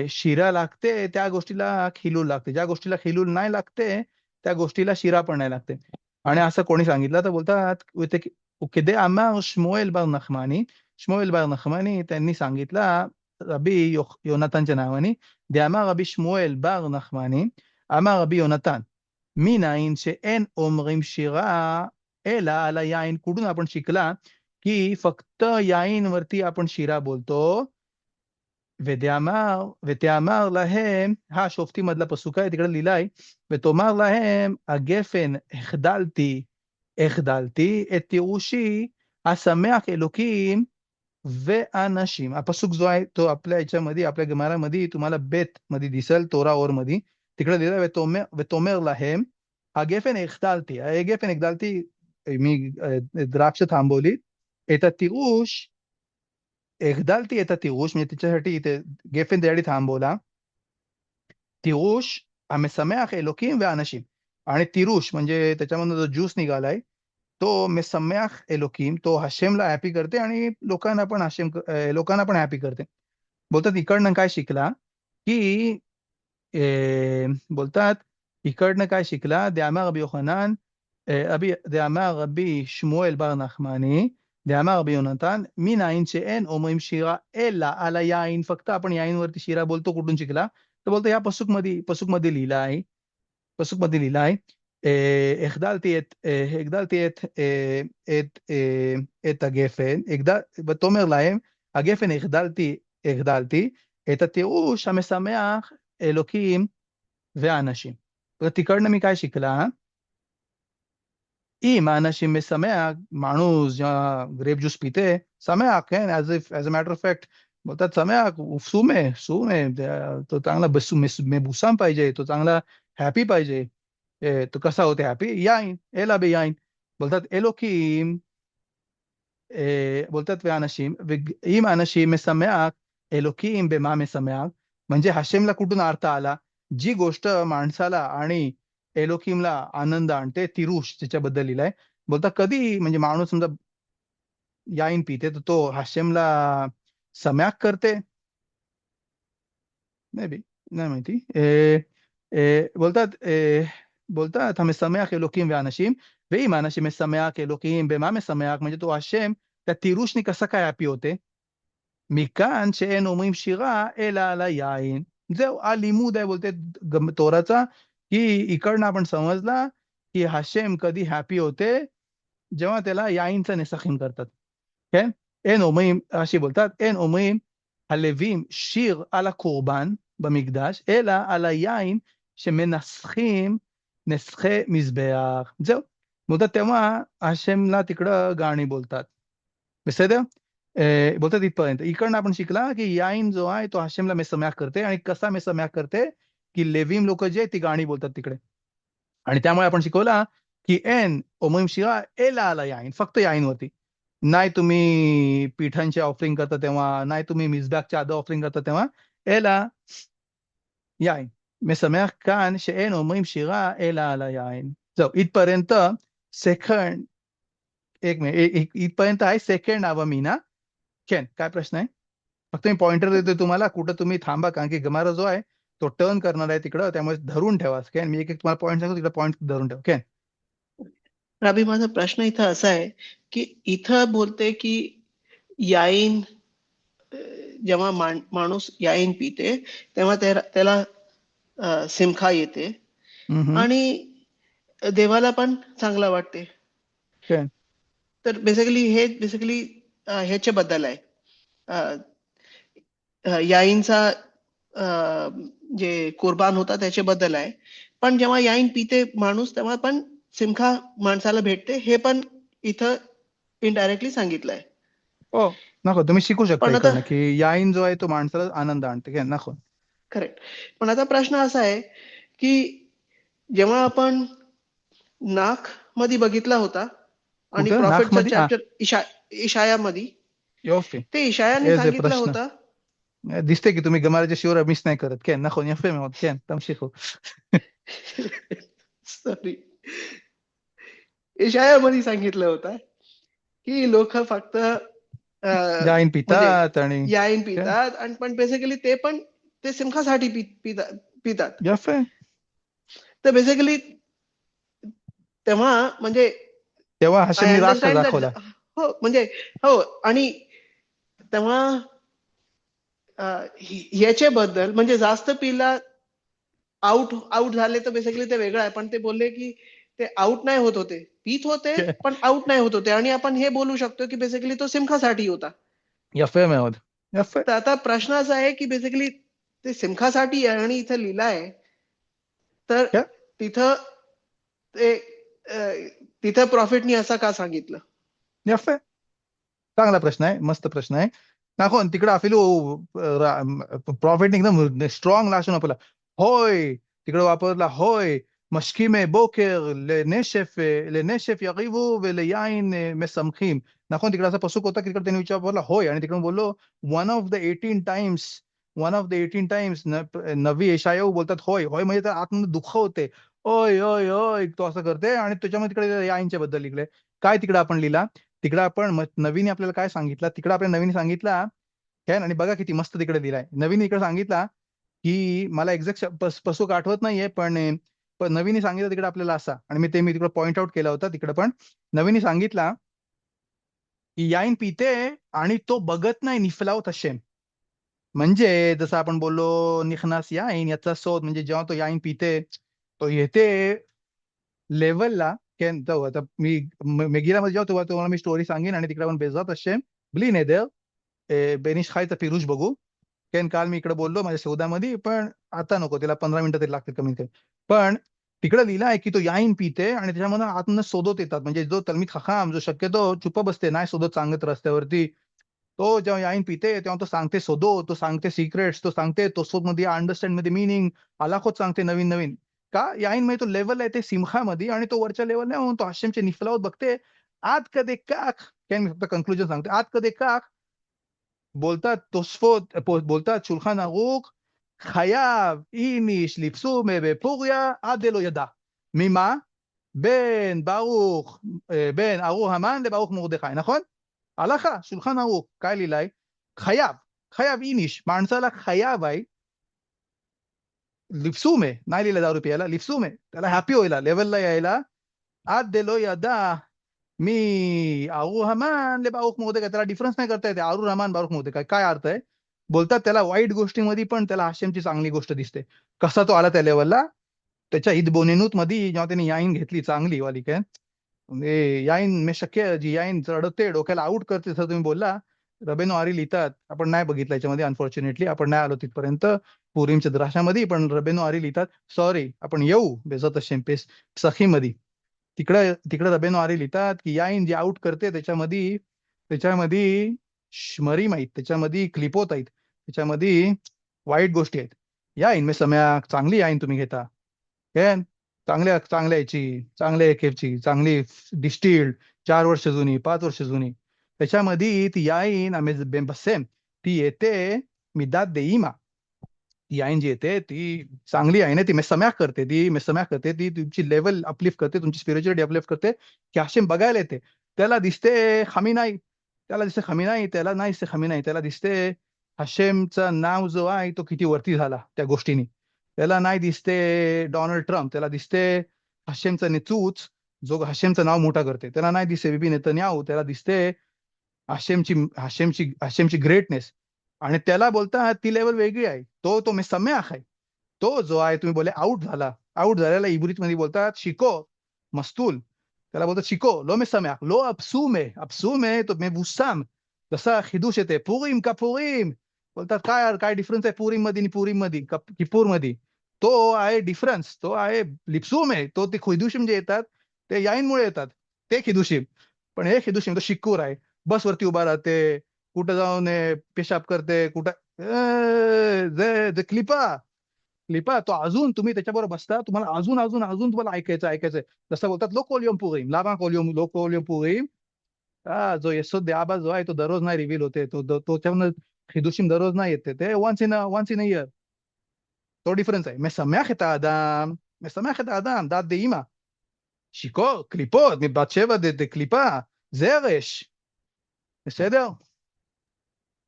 शिरा लागते त्या गोष्टीला खिलूल लागते ज्या गोष्टीला खिलूल नाही लागते त्या गोष्टीला शिरा पण नाही लागते आणि असं कोणी सांगितलं तर बोलतात उकेदे अमार श्मुएल बर נחמני त्यांनी सांगितलं योनातानच्या नावाने दे אמר רבי שמואל בר נחמני אמר רבי יונתן מניין שאין אומרים שירה אלא על היין कुठून आपण शिकला की फक्त याईन वरती आपण शिरा बोलतो ותאמר להם, השופטים मधला पसूक आहे तिकडे लिहिलाय, ותאמר להם, הגפן החדלתי את תירושי, השמח אלוקים ואנשים. הפסוק जो आहे तो आपल्या याच्यामध्ये आपल्या गमारामध्ये तुम्हाला बेत मध्ये दिसेल तोरा ओर मध्ये तिकडे लिहिलाय ותאמר להם, הגפן החדלתי, הגפן החדלתי मी द्राक्ष थांबवली, את התירוש הגדלתי את התירוש, त्याच्यासाठी इथे गेफेन त्यासाठी थांबवला तिरुष המשמח אלוקים ואנשים आणि तिरुष म्हणजे त्याच्यामधून जो ज्यूस निघालाय तो משמח एलोकीम तो हशेमला हॅपी करते आणि लोकांना पण हॅपी करते बोलतात इकडनं काय शिकला की बोलतात इकडनं काय शिकला דאמר רבי יוחנן דאמר רבי שמואל בר נחמני דאמר רבי יונתן מניין שאין אומרים שירה אלא על היין फक्त आपण याईन वरती शिरा बोलतो कुठून शिकला तर बोलतो या पसूक मध्ये लिहिला आहे पसूक मध्ये लिहिला आहे הגדלתי את הגפן ותאמר להם הגפן הגדלתי את התירוש המשמח אלוקים ואנשים. तिकडनं मी काय शिकला אם האנשים משמח माणूस जेव्हा ग्रेप ज्यूस पिते שמח כן as a matter of fact बोलतात שמח सुमे तो चांगला मेबुसाम पाहिजे तो चांगला हॅपी पाहिजे तो कसा होते हॅपी याईन एला बे याईन बोलतात एलोकीम बोलतात ואנשים, ואם אנשים משמח, אלוקים במה משמח? म्हणजे हशेमला कुठून अर्थ आला? जी गोष्ट माणसाला आणि एलोकिमला आनंद आणते, तिरुष त्याच्याबद्दल लिहिलंय. बोलता कधी म्हणजे माणूस समजा याईन पिते तर तो हशेमला सम्याक करते. मे बी नाही माहिती. बोलतात המשמח אלוקים ואנשים, ואם האנשים משמח אלוקים במה משמח? म्हणजे तो השם त्या तिरुषनी कसा काय हॅपी होते? מכאן שאין אומרים שירה אלא על היין. זהו, הלימוד आहे बोलते तोराचा, की इकडनं आपण समजला की हशेम कधी हॅपी होते जेव्हा त्याला याईनचं नेसखीन करतात. כן? אין אומרים, רש"י बोलतात, אין אומרים הלווים שיר על הקורבן במקדש, אלא על היין שמנסחים נסחי מזבח. זהו. बोलतात तेव्हा हशेमला तिकडं गाणी बोलतात. בסדר? बोलतात इथपर्यंत. इकडनं आपण शिकला की याईन जो आहे तो हशेमला मेसमॅख करते आणि कसा मेसमॅख करते? की लेवीम लोक जे ती गाणी बोलतात तिकडे. आणि त्यामुळे आपण शिकवला की एन ओमोम शिरा एला आला याईन, फक्त याईनवरती. नाही तुम्ही पिठांचे ऑफरिंग करता तेव्हा, नाही तुम्ही मिसबॅकच्या आधी ऑफरिंग करता तेव्हा, एला याईन. משמח כאן שאין אומרים שירה אלא על היין. זהו, इथपर्यंत सेकंड, एक मिनिट, इथपर्यंत आहे सेकंड अवमिना. כן, काय प्रश्न आहे? फक्त मी पॉइंटर देतोय तुम्हाला, कुठं तुम्ही थांबा, कारण की गमारा जो आहे तो टर्न करणार आहे तिकडं, त्यामुळे धरून ठेवा. कॅन मी एक एक तुम्हाला पॉईंट सांगतो, तिकडे पॉईंट धरून ठेवा. कॅन रबी, माझा प्रश्न इथं असा आहे की इथं बोलते की याईन, जेव्हा माणूस याईन पिते तेव्हा त्याला सिमखा येते आणि देवाला पण चांगला वाटते. कॅन तर बेसिकली ह्याच्याबद्दल आहे, अ, याईनचा जे कुर्बान होता त्याच्याबद्दल आहे. पण जेव्हा याईन पिते माणूस तेव्हा पण सिमखा माणसाला भेटते, हे पण इथं इनडायरेक्टली सांगितलंय. हो, नको तुम्ही शिकू शकता पण आता इकडनं की याईन जो आहे तो माणसाला आनंद आणते. कॅन नको. करेक्ट. पण आता प्रश्न असा आहे की जेव्हा आपण नाक मध्ये बघितला होता आणि कुठं नाक प्रॉफिटचा मध्ये? हा, चॅप्टर इशायामध्ये, योफी. ते इशायाने एज सांगितलं प्रश्न होतं. दिसते की तुम्ही गमाराच्या शिवर मिस नाही करत. कॅन नको, यफे मी होत. कॅन तम शिकू. सॉरी, इशायामध्ये सांगितलं होतं की लोक फक्त याईन म्हणजे पितात आणि याईन कॅन पितात आणि पण बेसिकली ते पण ते सिमखासाठी पितात. यफे. तर बेसिकली तेव्हा म्हणजे तेव्हा आय हशेमनी राग अंडरस्टँड दॅट. दाखवला. हो म्हणजे हो. आणि तेव्हा याच्याबद्दल म्हणजे जास्त पिला आउट आउट झाले तर बेसिकली ते वेगळं आहे. पण ते बोलले की ते आउट नाही होत होते, पीत होते पण आउट नाही होत होते. आणि आपण हे बोलू शकतो की बेसिकली तो सिमखासाठी होता. यफे में होत. यफे. तर आता प्रश्न असा आहे की बेसिकली ते सिमखासाठी आहे आणि इथं लिहिलं आहे, तर तिथं ते तिथं प्रॉफिटनी असं का सांगितलं? यफे. चांगला प्रश्न आहे, मस्त प्रश्न आहे. नाखोन तिकडं अफिलू प्रॉफिट एकदम स्ट्रॉंग लाशून आपला होय तिकडे वापरला, होय משכימי בוקר לנשף יריבו וליין משמחים. נכון, तिकडे असा पसूक होता की तिकडे त्यांनी विचारला होय, आणि तिकडे बोललो वन ऑफ द 18 टाइम्स नवी यशायाहू बोलतात होय. होय म्हणजे तर आतमध्ये दुःख होते, ओय ओय ओय तो असं करते, आणि त्याच्यामध्ये तिकडे याईनच्या बद्दल लिहिले. काय तिकडे आपण लिहिला? तिकडे आपण नवीन आपल्याला काय सांगितलं? तिकडे आपल्या नवीन सांगितला काय, आणि बघा किती मस्त तिकडे दिलाय. नवीन इकडे सांगितला की मला एक्झॅक्ट पसूक आठवत नाहीये, पण पण नवीन सांगितलं तिकडे आपल्याला असा, आणि मी तिकडे पॉइंट आउट केला होता. तिकडे पण नवीन सांगितला की याईन पिते आणि तो बघत नाही निफलावत हशेम. म्हणजे जसं आपण बोललो निखनास याईन याचा शोध, म्हणजे जेव्हा तो याईन पिते तो येते लेवलला. केन जाऊ आता मी मेगिरामध्ये जेव्हा तुम्हाला मी स्टोरी सांगेन, आणि तिकडे आपण बेजात हशेम ब्ली नेदर बेनिश खायचा पिरुष बघू. केन काल मी इकडे बोललो माझ्या शोधामध्ये, पण आता नको, त्याला 15 मिनिटं तरी लागतील कमीत कमी. पण तिकडे लिहिलं आहे की तो याईन पिते आणि त्याच्यामध्ये आतनं शोधत येतात. म्हणजे जो तलमीद खखाम जो शक्यतो चुप बसते, नाही शोधत सांगत रस्त्यावरती, तो जेव्हा याईन पिते तेव्हा तो सांगते शोधो, तो सांगते सिक्रेट्स, तो सांगते तो शोध मध्ये अंडरस्टँड मध्ये मिनिंग आलाखोत सांगते नवीन नवीन. का याईन मध्ये तो लेवल आहे ते सिमखामध्ये, आणि तो वरच्या लेवलला तो हशेमचे निफलावत बघते. आत कधी काख मी फक्त कन्क्लुजन सांगतो. עד כדי כך बोलतात תוספות, बोलतात שולחן ערוך, חייב איניש לפסומי בפוריה עד דלא ידע. ממה? בין ארור המן לברוך מרדכי, נכון? הלכה, שולחן ערוך, काय लिहिलंय? खयाब इनिश, माणसाला खयाब आहे लिप्सूमे, नाही लिहिलं दारू प्यायला, लिप्सूमे, त्याला हॅपी व्हायला, लेवलला यायला, आद देलो यदा मी आरू हमान ले बारूक मोदे, त्याला डिफरन्स नाही करता येते आरू रहमान बारूक मोदे. काय अर्थ आहे? बोलतात त्याला वाईट गोष्टीमध्ये पण त्याला हाशेमची चांगली गोष्ट दिसते. कसा तो आला त्या लेवलला? त्याच्या ईद बोनेनूत मध्ये जेव्हा त्याने याईन घेतली चांगली वाली, काय म्हणजे याईन मे शक्य जी याईन चढते डोक्याला आउट करते, जसं तुम्ही बोलला. रबेनो आरी लिहितात, आपण नाही बघितलं याच्यामध्ये, अनफॉर्च्युनेटली आपण नाही आलो तिथपर्यंत पुरीमच्या द्राशामध्ये, पण रबेनो आरी लिहितात, सॉरी आपण येऊ बेजत शेम्पेस सखीमध्ये, तिकडे तिकडे रबेनो आरी लिहितात की याईन जी आउट करते त्याच्यामध्ये त्याच्यामध्ये श्मरी माहीत, त्याच्यामध्ये क्लिपोत आहेत, त्याच्यामध्ये वाईट गोष्टी आहेत. याईन मे सम्या चांगली याईन तुम्ही घेता, काय चांगल्या चांगल्या याची, चांगल्या एकेची, चांगली डिस्टिल्ड, 4 वर्ष जुनी, 5 वर्ष जुनी, त्याच्यामध्ये ती याईन आम्ही बसेम ती येते मिदात देईमा. ती याईन जी येते ती चांगली आहे ना, ती मेसम्याक करते, ती तुमची लेवल अपलिफ्ट करते, तुमची स्पिरिच्युअलिटी अपलिफ्ट करते, की हाशेम बघायला येते. त्याला दिसते खमी नाही, त्याला नाही दिसते खमी नाही, त्याला दिसते हाशेमचं नाव जो आहे तो किती वरती झाला त्या गोष्टीने. त्याला नाही दिसते डोनाल्ड ट्रम्प, त्याला दिसते हाशेमचा नेतूच जो हाशेमचं नाव मोठा करते. त्याला नाही दिसते बिबी नेतन्याहू, त्याला दिसते हाशेमची ग्रेटनेस. आणि त्याला बोलतात ती लेवल वेगळी आहे. तो मेसम्याख आहे. तो जो आहे तुम्ही बोले आउट झालेला इब्रित मध्ये बोलतात शिको मस्तूल, त्याला बोलतात शिको लो मेसम्याख लो अबसूमे तो मेबुसाम. जसा खिदूश येते पुरीम का पुरीम, बोलतात काय काय डिफरन्स आहे पुरीम मध्ये आणि पुरीम मध्ये किपूर मध्ये? तो आहे डिफरन्स, तो आहे लिप्सूम आहे. तो ते खिदुशिम जे येतात ते याईनमुळे येतात, ते खिदुशिम. पण हे खिदुशिम तो शिक्कूर आहे. बसवरती उभा राहते, कुठं जाऊन पेशाब करते, कुठं जे क्लिपा क्लिपा तो अजून तुम्ही त्याच्याबरोबर बसता, तुम्हाला अजून अजून अजून तुम्हाला ऐकायचंय. जसं बोलतात लोकोलियम पुरीम, लामा कोलियम लोकोलियम पुरीम. जो येसोद आबा जो आहे तो दररोज नाही रिव्हील होते, तो त्यामुळे खिदुशिम दररोज नाही येते, ते वन्स इन अ इयर. तो डिफरन्स आहे. משמח את האדם, דת דאימא. שיכור, קליפות, מבת שבע דקליפה, זרש. בסדר?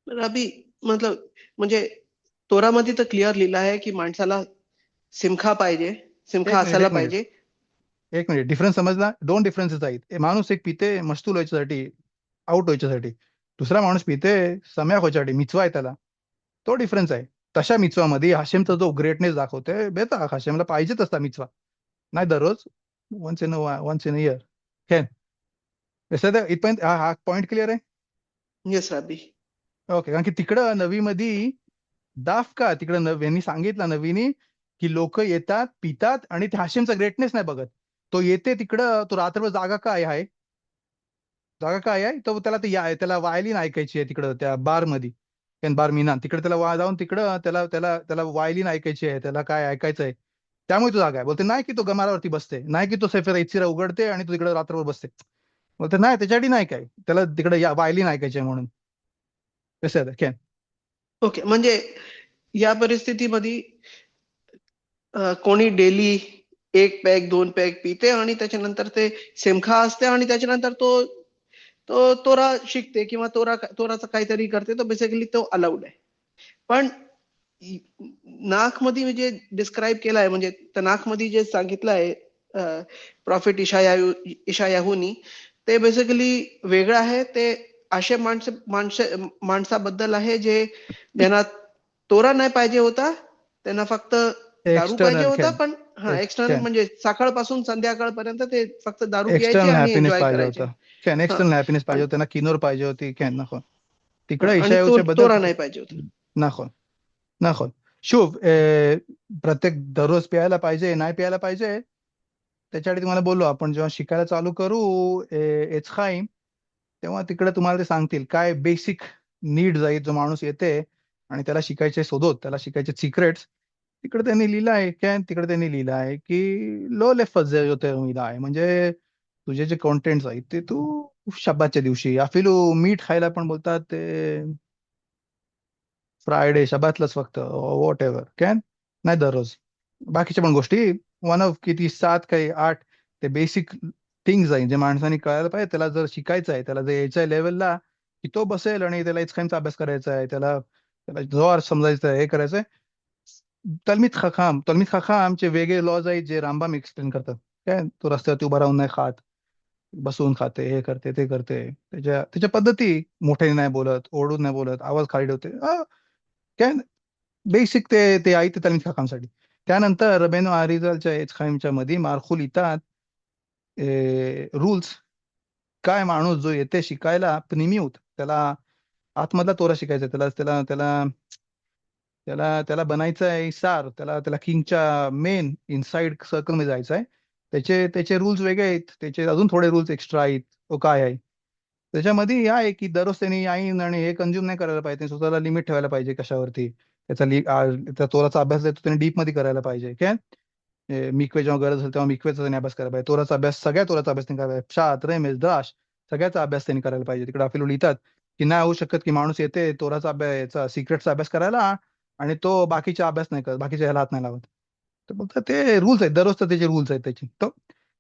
रबी मतलब म्हणजे तोरामध्ये तर क्लिअर लिहिलं आहे की माणसाला सिमखा पाहिजे, सिमखा एक मिनिट असायला एक मिनिट पाहिजे. एक मिनिट डिफरन्स समजला? 2 डिफरन्सेस आहेत. माणूस एक पिते मस्तूल व्हायच्यासाठी, आउट व्हायच्यासाठी, दुसरा माणूस पिते सम्याक व्हायच्यासाठी, मिचवा आहे त्याला. तो डिफरन्स आहे. तशा मिचवामध्ये हाशेमचा जो ग्रेटनेस दाखवते बेता, हाशेमला पाहिजे तसा मिचवा, नाही दररोज, वन्स इन इयर. काय इथपर्यंत हा पॉईंट क्लिअर आहे? येस रबी. ओके. कारण की तिकडं नवीमध्ये दाफ का तिकडं यांनी सांगितलं नवीनी की लोक येतात पितात आणि ते हाशिमचा ग्रेटनेस नाही बघत. तो येते तिकडं, तो रात्रभर जागा काय आहे तो, त्याला त्याला वायलिन ऐकायची आहे तिकडं त्या बार मध्ये, बार मिनान तिकडे त्याला जाऊन तिकडं त्याला त्याला त्याला वायलिन ऐकायची आहे, त्याला काय ऐकायचं आहे. त्यामुळे तो जागा आहे. बोलते नाही की तो गमारावरती बसते, नाही की तो सेफर इचिरा उघडते आणि तो तिकडे रात्रभर बसते. बोलते नाही त्याच्यासाठी नाही, काय त्याला तिकडे वायलिन ऐकायची आहे म्हणून. कसं आहे काय? ओके, म्हणजे या परिस्थितीमध्ये कोणी डेली 1 पॅक 2 पॅक पिते आणि त्याच्यानंतर ते सिमखा असते आणि त्याच्यानंतर तो तो तोरा शिकते किंवा तोराचं काहीतरी करते, तो बेसिकली तो अलाउड आहे. पण नाकमध्ये जे डिस्क्राईब केलं आहे, म्हणजे त्या नाकमध्ये जे सांगितलं आहे प्रॉफिट इशायाहूनी, ते बेसिकली वेगळं आहे. ते असे माणसाबद्दल आहे जे ज्यांना तोरा नाही पाहिजे होता, त्यांना फक्त दारू पाहिजे एक्सटर्नल होता. कॅन पण एक्सटर्नल म्हणजे सकाळपासून संध्याकाळपर्यंत ते फक्त दारू प्यायचे एक्सटर्नल आणि हॅपीनेस एन्जॉय पाहिजे करायचे. होता. कॅन हा एक्सटर्नल हॅपीनेस पाहिजे आणि होता, त्यांना किनोर पाहिजे होती. कॅन नको हा, तिकडे आणि ईशायाच्या बद्दल तोरा नाही पाहिजे होता. नाखो नाखो शुभ प्रत्येक दररोज प्यायला पाहिजे नाही प्यायला पाहिजे, त्याच्यासाठी तुम्हाला बोललो आपण जेव्हा शिकायला चालू करू एचखाईम, तेव्हा तिकडे तुम्हाला ते सांगतील काय बेसिक नीड्स आहेत. जो माणूस येते आणि त्याला शिकायचे शोधत, त्याला शिकायचे सिक्रेट्स, तिकडे त्यांनी लिहिलं आहे काय, तिकडे त्यांनी लिहिलं आहे की लो लेफज होते आहे, म्हणजे तुझे जे कॉन्टेंट्स आहेत ते तू शब्दाच्या दिवशी अफिलू मीठ खायला पण बोलतात ते फ्रायडे शबातलंच फक्त वॉट एव्हर कॅन, नाही दररोज. बाकीच्या पण गोष्टी वन ऑफ किती 7 काही 8 ते बेसिक थिंग्स आहे जे माणसाने कळायला पाहिजे. त्याला जर शिकायचं आहे, त्याला जर यायच्या लेवलला की तो बसेल आणि त्याला इचकाईमचा अभ्यास करायचा आहे, त्याला त्याला जोर समजायचं आहे, हे करायचंय. तलमीत खखामचे वेगळे लॉज आहेत जे रामबाम एक्सप्लेन करतात. काय तो रस्त्यावरती उभा राहून नाही खात, बसून खाते, हे करते ते करते, त्याच्या त्याच्या पद्धती. मोठ्याने नाही बोलत, ओरडून नाही बोलत, आवाज खाली ठेवते. काय बेसिक ते ते आहे ते तलमीत खखामसाठी. त्यानंतर रबेनो आरिझलच्या एचखाईमच्या मध्ये मार्खुल येतात रूल्स. काय माणूस जो येते शिकायला प्निमियूत, त्याला आतमधला तोरा शिकायचा, त्याला त्याला त्याला त्याला त्याला बनायचं आहे सार, त्याला त्याला किंगच्या मेन इनसाइड सर्कल मध्ये जायचं आहे. त्याचे त्याचे रूल्स वेगळे आहेत, त्याचे अजून थोडे रूल्स एक्स्ट्रा आहेत. तो काय आहे त्याच्यामध्ये हे आहे की दररोज त्यांनी याईन आणि हे कंझ्युम नाही करायला पाहिजे, त्यांनी स्वतःला लिमिट ठेवायला पाहिजे कशावरती. त्या तोराचा अभ्यास आहे तो त्यांनी डीप मध्ये करायला पाहिजे. काय मिकवे जेव्हा गरज असेल तेव्हा मिकवेचा त्यांनी अभ्यास करायला पाहिजे. तोराचा अभ्यास, सगळ्या तोराचा अभ्यास त्यांनी करायला पाहिजे. शात रेमेज दाश सगळ्याचा अभ्यास त्यांनी करायला पाहिजे. तिकडे आपल्याला लिहितात की नाही होऊ शकत की माणूस येते तोराचा अभ्यास सिक्रेटचा अभ्यास करायला आणि तो बाकीचा अभ्यास नाही करत, बाकीच्या ह्याला हात नाही लावत. तर बोलतात ते रूल्स आहेत, दररोज तर त्याचे रूल्स आहेत त्याचे. तो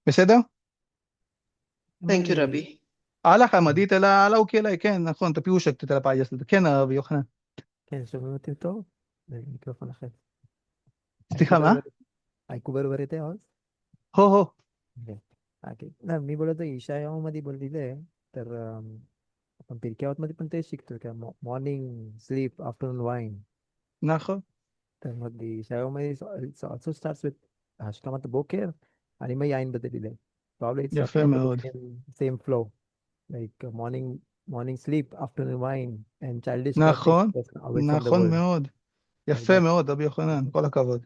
बेसेदा थँक्यू रबी. आला का मध्ये त्याला अलाव केलाय काय ना तर पिऊ शकते त्याला पाहिजे असेल तर. כן יוחנן. כן, שומעים אותי טוב? זה מיקרופון אחר. סליחה מה? ऐकू बरोबर येते आवाज? हो हो. ओके. नाही, मी बोलतो ईशायामध्ये बोललेलं आहे तर आपण पिरक्यावत मध्ये पण तेच शिकतो का मॉर्निंग स्लीप आफ्टरनून वाईन. נכון. तर मग ईशायामध्ये ऑल्सो स्टार्ट्स विथ השכמת בוקר आणि मग याईन बद्दल दिलंय. Probably it's יפה talking about מאוד. the same flow, like morning sleep, afternoon wine, and childish practice נכון, that's away from the נכון world, מאוד. like יפה that. מאוד, רבי יוחנן, כל הכבוד.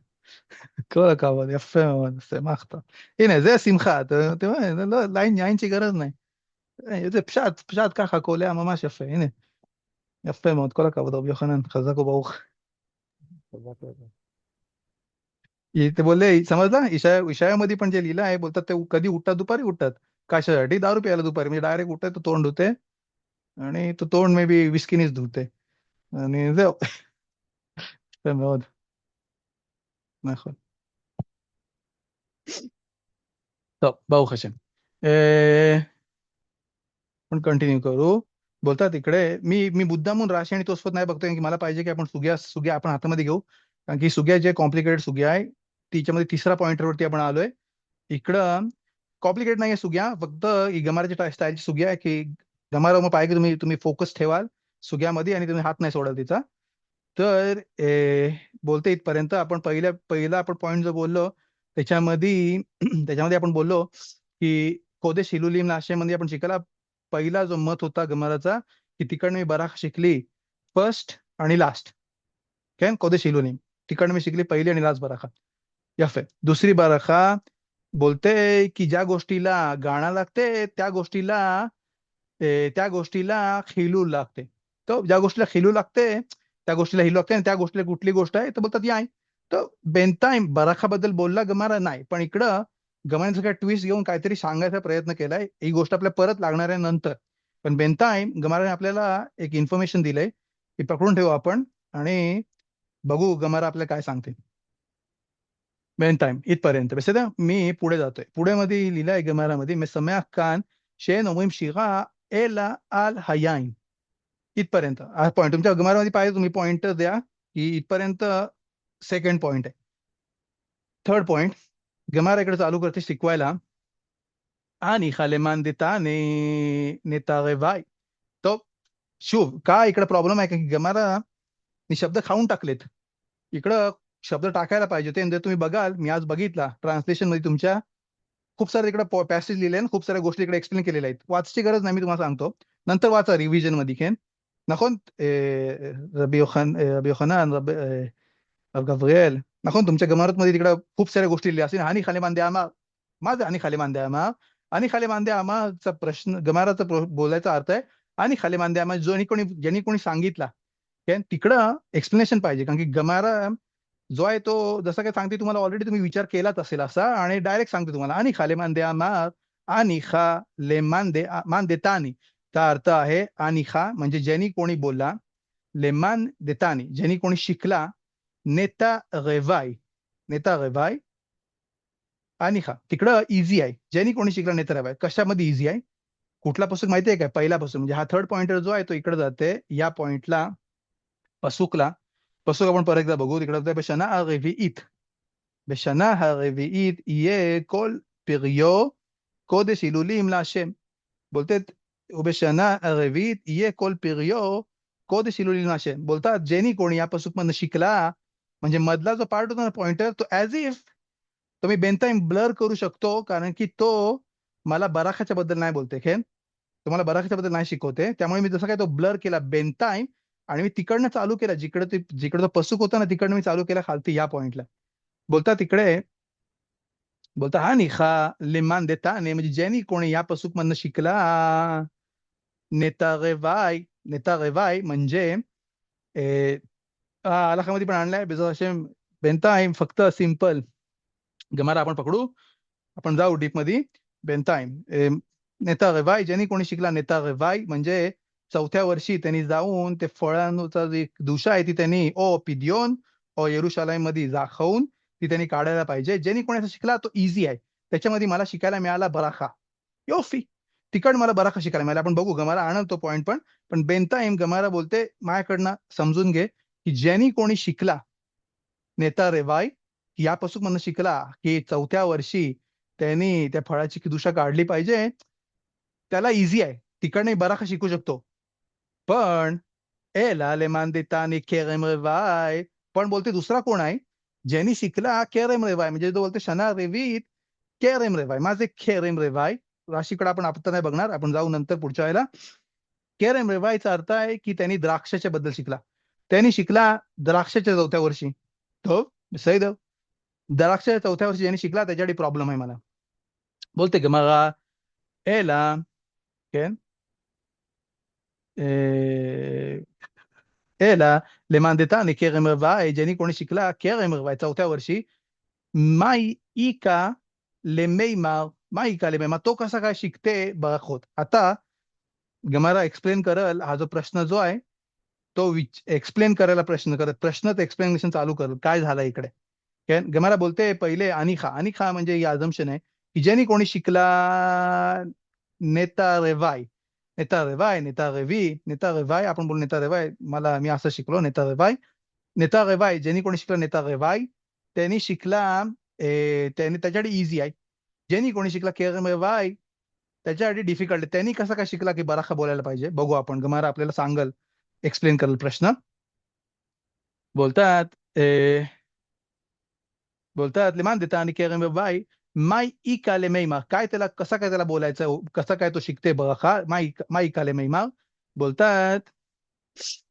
כל הכבוד, יפה מאוד, שמחת. הנה, זה שמחה, אתה רואה, זה לא, לעין גרז नाही. זה פשט, פשט ככה, קולע ממש יפה, הנה. יפה מאוד, כל הכבוד, רבי יוחנן, חזק וברוך. ते बोलले समजला इशायामध्ये पण जे लिहिलं आहे, बोलतात ते कधी उठतात, दुपारी उठतात. कशासाठी? दारू प्यायला दुपारी, म्हणजे डायरेक्ट उठते तो तोंड धुते आणि तो तोंड मे बी विस्कीनीच धुते आणि זהו. יפה מאוד. נכון. טוב, ברוך השם. पण कंटिन्यू करू. बोलतात इकडे मी मी मुद्दामून राशी आणि तोसफत नाही बघतोय की मला पाहिजे की आपण सुग्या सुग्या आपण हातामध्ये घेऊ, कारण की सुग्या जे कॉम्प्लिकेटेड सुग्या आहे तिच्यामध्ये तिसरा पॉइंटरवरती आपण आलोय. इकडं कॉम्प्लिकेट नाहीये सुग्या, फक्त ही गमाराची स्टाईलची सुग्या आहे की गमारा मग पाहिजे की तुम्ही तुम्ही फोकस ठेवाल सुग्यामध्ये आणि तुम्ही हात नाही सोडाल तिचा. तर बोलते इथपर्यंत आपण पहिला आपण पॉईंट जो बोललो त्याच्यामध्ये त्याच्यामध्ये आपण बोललो की कोदेश हिलुलीम नाश्यामध्ये आपण शिकायला पहिला जो मत होता गमाराचा की तिकडनं मी बराख शिकली फर्स्ट आणि लास्ट. काय कोदेश हिलुलीम तिकडनं मी शिकली पहिली आणि लास्ट बराखा. यफे दुसरी बराखा बोलते की ज्या गोष्टीला गाणं लागते त्या गोष्टीला खिलू लागते. तर ज्या गोष्टीला खिलू लागते त्या गोष्टीला हिलू लागते आणि त्या गोष्टीला कुठली गोष्ट आहे तर बोलतात याय. तर बेनताईम बराखाबद्दल बोलला गमारा नाही, पण इकडं गमाने सगळ्या ट्विस्ट घेऊन काहीतरी सांगायचा प्रयत्न केलाय. ही गोष्ट आपल्या परत लागणार आहे नंतर, पण बेनताईम गमाराने आपल्याला एक इन्फॉर्मेशन दिलंय की पकडून ठेवू आपण आणि बघू गमारा आपल्याला काय सांगते. बेनताईम इथपर्यंत बेसे मी पुढे जातोय. पुढे मध्ये लिहिलंय गमारामध्ये मी सम्याक कान शेन ओमिम शिरा एला आल हयाइन. इथपर्यंत हा पॉईंट तुमच्या गमारामध्ये पाहिजे तुम्ही पॉइंट द्या की इथपर्यंत सेकंड पॉइंट आहे. थर्ड पॉइंट गमारा इकडे चालू करते शिकवायला आणि खालेमान देता नेता रेवाय. तो शुभ का इकडे प्रॉब्लेम आहे का की गमारा शब्द खाऊन टाकलेत. इकडं शब्द टाकायला पाहिजे होते. जर तुम्ही बघाल, मी आज बघितला ट्रान्सलेशन मध्ये तुमच्या खूप सारे इकडे पॅसेज लिहिले आणि खूप साऱ्या गोष्टी इकडे एक्सप्लेन केलेल्या आहेत. वाचची गरज नाही, मी तुम्हाला सांगतो नंतर वाचा रिव्हिजन मध्ये. खेन נכון रबी योहानन रब गब्रिएल, נכון तुमच्या गमारत मध्ये तिकडे खूप साऱ्या गोष्टी लिहिल्या असतील. आणि खाली मांदे आमा, माझं आणि खाली मांदे आमा, आणि खाली मांदे आमाचा प्रश्न गमाराचा बोलायचा अर्थ आहे आणि खाली मांदे आमा जो ज्यांनी कोणी सांगितला तिकडं एक्सप्लेनेशन पाहिजे, कारण की गमारा जो आहे तो जसं काय सांगते तुम्हाला ऑलरेडी तुम्ही विचार केलाच असेल असा आणि डायरेक्ट सांगते तुम्हाला आणि खाले मांदे आमा आनिखा ले मान देतानी, चा अर्थ आहे आनिखा म्हणजे ज्यांनी कोणी बोलला, लेमान देतानी ज्यांनी कोणी शिकला, नेता रेवाय, नेता रेवाय आनिखा तिकडं इझी आहे, ज्यांनी कोणी शिकला नेता रेवाय. कशामध्ये इझी आहे? कुठला पासून माहिती आहे काय? पहिल्यापासून, म्हणजे हा थर्ड पॉइंटर जो आहे तो इकडे जाते या पॉइंटला, पसूकला. पसूक आपण परत एकदा बघू. तिकडे जाते בשנה הרביעית, בשנה הרביעית יהיה כל פריו קודש הילולים להשם. बोलतात ובשנה הרביעית יהיה כל פריו קודש הילולים להשם. बोलतात ज्यांनी कोणी या पसूक मधनं शिकला, म्हणजे मधला जो पार्ट होता ना पॉइंटर, तो ऍज इफ तो मी बेनटाईम ब्लर करू शकतो, कारण की तो मला बराखाच्या बद्दल नाही बोलते. खेन तुम्हाला बराखाच्या बद्दल नाही शिकवते, त्यामुळे मी जसं काय तो ब्लर केला बेनटाईम, आणि मी तिकडनं चालू केला, जिकडे तो पसूक होता ना तिकडनं मी चालू केला खालती या पॉइंटला. बोलता तिकडे, बोलता हा निखा लिमान देता ने, म्हणजे ज्यांनी कोणी या पसूक मधनं शिकला, नेता रेवाय, नेता रेवाय म्हणजे आलाखामध्ये पण आणलाय बेजोशेम बेनटाईम. फक्त सिंपल गमारा आपण पकडू, आपण जाऊ डीप मध्ये. बेनटाईम नेता रेवाय, ज्यांनी कोणी शिकला नेता रेवाय म्हणजे चौथ्या वर्षी त्यांनी जाऊन ते फळांचा जी दुषा आहे ती त्यांनी ओ पिदियोन ओ येरुशलेम मध्ये दाखवून ती त्यांनी काढायला पाहिजे. ज्यांनी कोणी असं शिकला तो इझी आहे, त्याच्यामध्ये मला शिकायला मिळाला बराखा. योफी तिकड मला बराखा शिकायला मिळाला. आपण बघू, गमारा आणल तो पॉइंट. पण बेनटाईम गमारा बोलते माझ्याकडनं समजून घे की ज्यांनी कोणी शिकला नेता रेवाय, या पसूक म्हणून शिकला की चौथ्या वर्षी त्यांनी त्या फळाची दुषा काढली पाहिजे, त्याला इझी आहे, तिकडनं बराखा शिकू शकतो. पण एला लेमान देतानी केरम रेवाय, पण बोलते दुसरा कोण आहे ज्यांनी शिकला केरम रेवाय, म्हणजे तो बोलते शना रेवीत केरम रेवाय. माझे केरम रेवाय राशीकडे आपण आता नाही बघणार, आपण जाऊ नंतर पुढच्या वेळेला. केरम रेवायचा अर्थ आहे की त्यांनी द्राक्षाच्या बद्दल शिकला. त्यांनी शिकला द्राक्षाच्या चौथ्या वर्षी, तो सही देव द्राक्षाच्या चौथ्या वर्षी ज्यांनी शिकला त्याच्यासाठी प्रॉब्लेम आहे मला. बोलते गमारा एला כן אלא למאן דתני כרם רבעי, ज्यांनी कोणी शिकला כרם रवाय चौथ्या वर्षी, माई इका लेमेमार, माई इका लेमेमार, तो कसा काय शिकते बराखोत. आता गमारा एक्सप्लेन करल हा जो प्रश्न जो आहे तो एक्सप्लेन करायला प्रश्नच एक्सप्लेनेशन चालू करल काय झालं इकडे. गमारा बोलते पहिले अनिखा, अनिखा म्हणजे ही अझम्पशन आहे की ज्यांनी कोणी शिकला नेता रेवाय, नेता रेवाय, नेता रेवी, नेता रेवाय, आपण बोलू नेता रेवाय, मी असं शिकलो नेता रेवाय. नेता रेवाय ज्यांनी कोणी शिकला नेता रेवाय, त्यांनी शिकला त्यांनी त्याच्यासाठी इझी आहे. ज्यांनी कोणी शिकला केरम रेवाय त्याच्यासाठी डिफिकल्ट आहे. त्यांनी कसं काय शिकला की बराखा बोलायला पाहिजे, बघू आपण. गमारा आपल्याला सांगल, एक्सप्लेन करेल प्रश्न. बोलतात बोलतात लेमान देता आणि केरम रेवाय माय इका ले मैमार, काय त्याला कसा काय त्याला बोलायचं, कसा काय तो शिकते बराखा. माय इका ले मैमार. बोलतात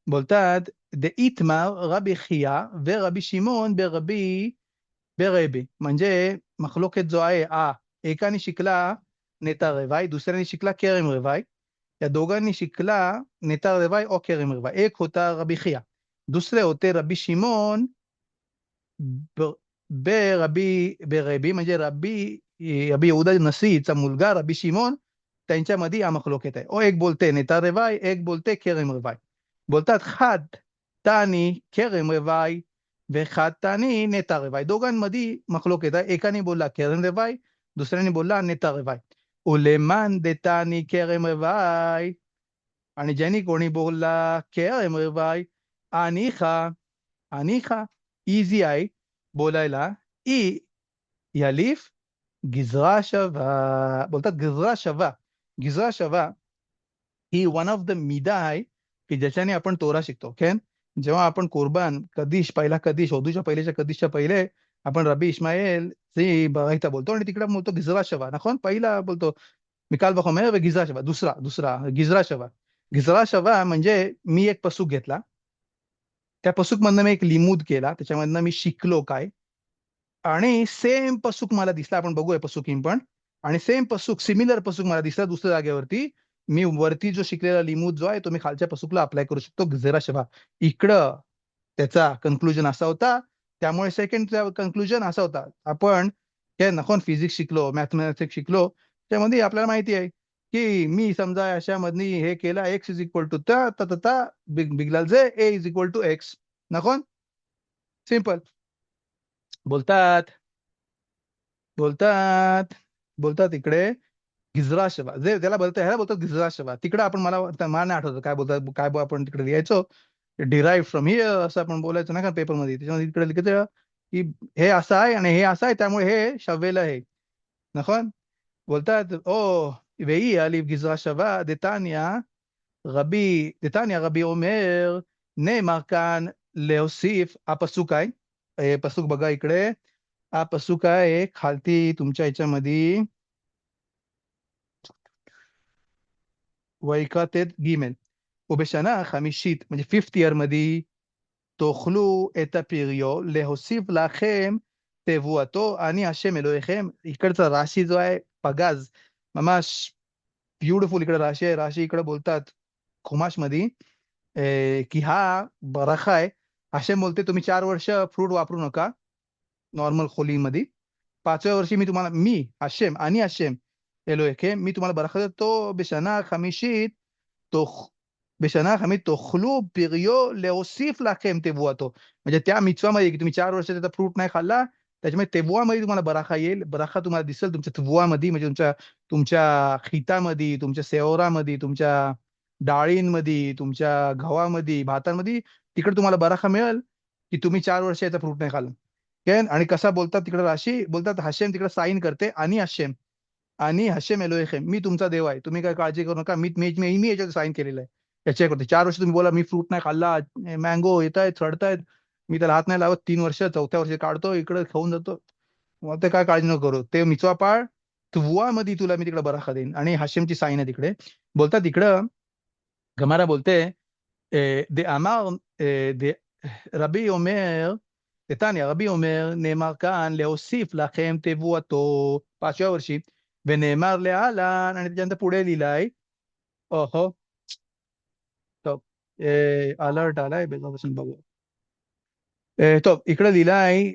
बोलतात द इतमार रबी खिया व रबी शिमोन बेरबी, म्हणजे महलोकेत जो आहे एकाने शिकला नेता रेवाय, दुसऱ्याने शिकला केरम रेवाय. या दोघांनी शिकला नेता रेवाय ओ केरम रेवाय. एक होता रबी खिया, दुसरे होते रबी शिमोन बेरबी, म्हणजे रबी यहूदा नसीचा मुलगा रबी शिमोन, त्यांच्यामध्ये या मखलोकेत आहे. ओ एक बोलते नेता रेवाय, एक बोलते केरम रेवाय. बोलतात खाद तानी केरम रेवाय वेखाद तानी नेता रेवाय, दोघांमध्ये मखलोकेत आहे. एकाने बोलला केरम रेवाय, दुसऱ्याने बोलला नेता रेवाय. उलेमान देतानी केरम रेवाय, आणि ज्यांनी कोणी बोलला केरम रेवाय अनिखा, अनिखा इझी आहे बोलायला. यलिफ गिजरा शवा, बोलतात गिजरा शवा. गिजरा शवा ही वन ऑफ द मिदा आहे की ज्याच्याने आपण तोरा शिकतो. जेव्हा आपण कुर्बान कदिश, पहिला कदिश, होदूच्या कदिशच्या पहिले आपण रबी इस्माईल सी बघायचा बोलतो, आणि तिकडे बोलतो गिजरा शवा. नकोन पहिला बोलतो मिकाल बखोमेर गिजरा शवा, दुसरा गिजरा शवा. गिजरा शवा म्हणजे मी एक पसूक घेतला, त्या पसूक मधनं मी एक लिमूद केला, त्याच्यामधनं मी शिकलो काय, आणि सेम पसूक मला दिसला, आपण बघूया पसूकीम पण, आणि सेम पसूक सिमिलर पसूक मला दिसला दुसऱ्या जागेवरती. मी वरती जो शिकलेला लिमूद जो आहे तो मी खालच्या पसूकला अप्लाय करू शकतो. गिजरा शवा इकडं त्याचा कन्क्लुजन असा होता. त्यामुळे सेकंड कन्क्लुजन असा होता, आपण हे नकोन फिजिक्स शिकलो, मॅथमॅटिक्स शिकलो, त्यामध्ये आपल्याला माहिती आहे की मी समजा अशामधनी हे केला एक्स इज इक्वल टू बिगलाल जे A is equal to X. नकोन सिंपल. बोलतात बोलतात बोलतात इकडे गिजरा शबा जे त्याला बोलतात ह्याला बोलतात गिजरा शबा. तिकडे आपण मला नाही आठवतं काय बोलतात काय आपण तिकडे लिहायचो डिराईव्ह फ्रॉम हिअर असं आपण बोलायचो ना का पेपरमध्ये. त्याच्यामध्ये तिकडे लिहायचं की हे असं आहे आणि हे असं आहे त्यामुळे हे शवेला आहे. נכון? बोलतात ओ והיא אליף גזרה שווה דתניא רבי אומר נאמר כאן להוסיף הפסוק आहे पसूक बघा इकडे हा पसूक आहे खालती तुमच्या ह्याच्यामध्ये वैकातेत गिमेल ובשנה החמישית म्हणजे फिफ्थ इयर मध्ये תאכלו את הפריו להוסיף לכם תבואתו אני השם אלוהיכם. इकडचा राशी जो आहे पगाज ממש ब्युटिफुल इकडे राशी आहे. राशी इकडे बोलतात खुमाश मध्ये की हा बराखा आहे. हशेम बोलते तुम्ही 4 वर्ष फ्रूट वापरू नका नॉर्मल खोलीमध्ये. 5व्या वर्षी मी हशेम आणि हशेम एलोहेम मी तुम्हाला बराखा देतो בשנה החמישית תאכלו פריו להוסיफ לכם תבואתו. म्हणजे त्या मिtzवामध्ये की तुम्ही 4 वर्ष त्याचा फ्रूट नाही खाल्ला त्याच्यामुळे तेव्हामध्ये तुम्हाला बराखा येईल. बराखा तुम्हाला दिसेल तुमच्या तव्वामध्ये म्हणजे तुमच्या तुमच्या खितामध्ये तुमच्या सेवरामध्ये तुमच्या डाळींमध्ये तुमच्या गव्हामध्ये भातांमध्ये तिकडे तुम्हाला बराखा मिळेल की तुम्ही 4 वर्ष याचा फ्रूट नाही खाल्ला. केन आणि कसा बोलतात तिकडे राशी बोलतात हशेम तिकडे साईन करते आणि हशेम एलोहेम मी तुमचा देव आहे तुम्ही काय काळजी करू नका. मी याच्यात साईन केलेलं आहे याच्या करते. 4 वर्ष तुम्ही बोला मी फ्रूट नाही खाल्ला मँगो येत आहेत चढतायत मी त्याला हात नाही लावत 3 वर्ष 4थ्या वर्षी काढतो इकडे खाऊन जातो. मग ते काय काळजी नको करू ते मिचवा पाळ मध्ये तुला मी तिकडे बराखा देईन. आणि हशेमची साईन आहे तिकडे. बोलतात इकडं गमारा बोलते दे אמר רבי אומר נתניה רבי אומר נאמר כאן להוסיף לכם תבואתו 5व्या वर्षी ונאמר להלן आणि त्याच्यानंतर पुढे लिहिलाय ओहो टॉप अलर्ट आलाय बेगापासून बघू. टॉप इकडे लिहिलाय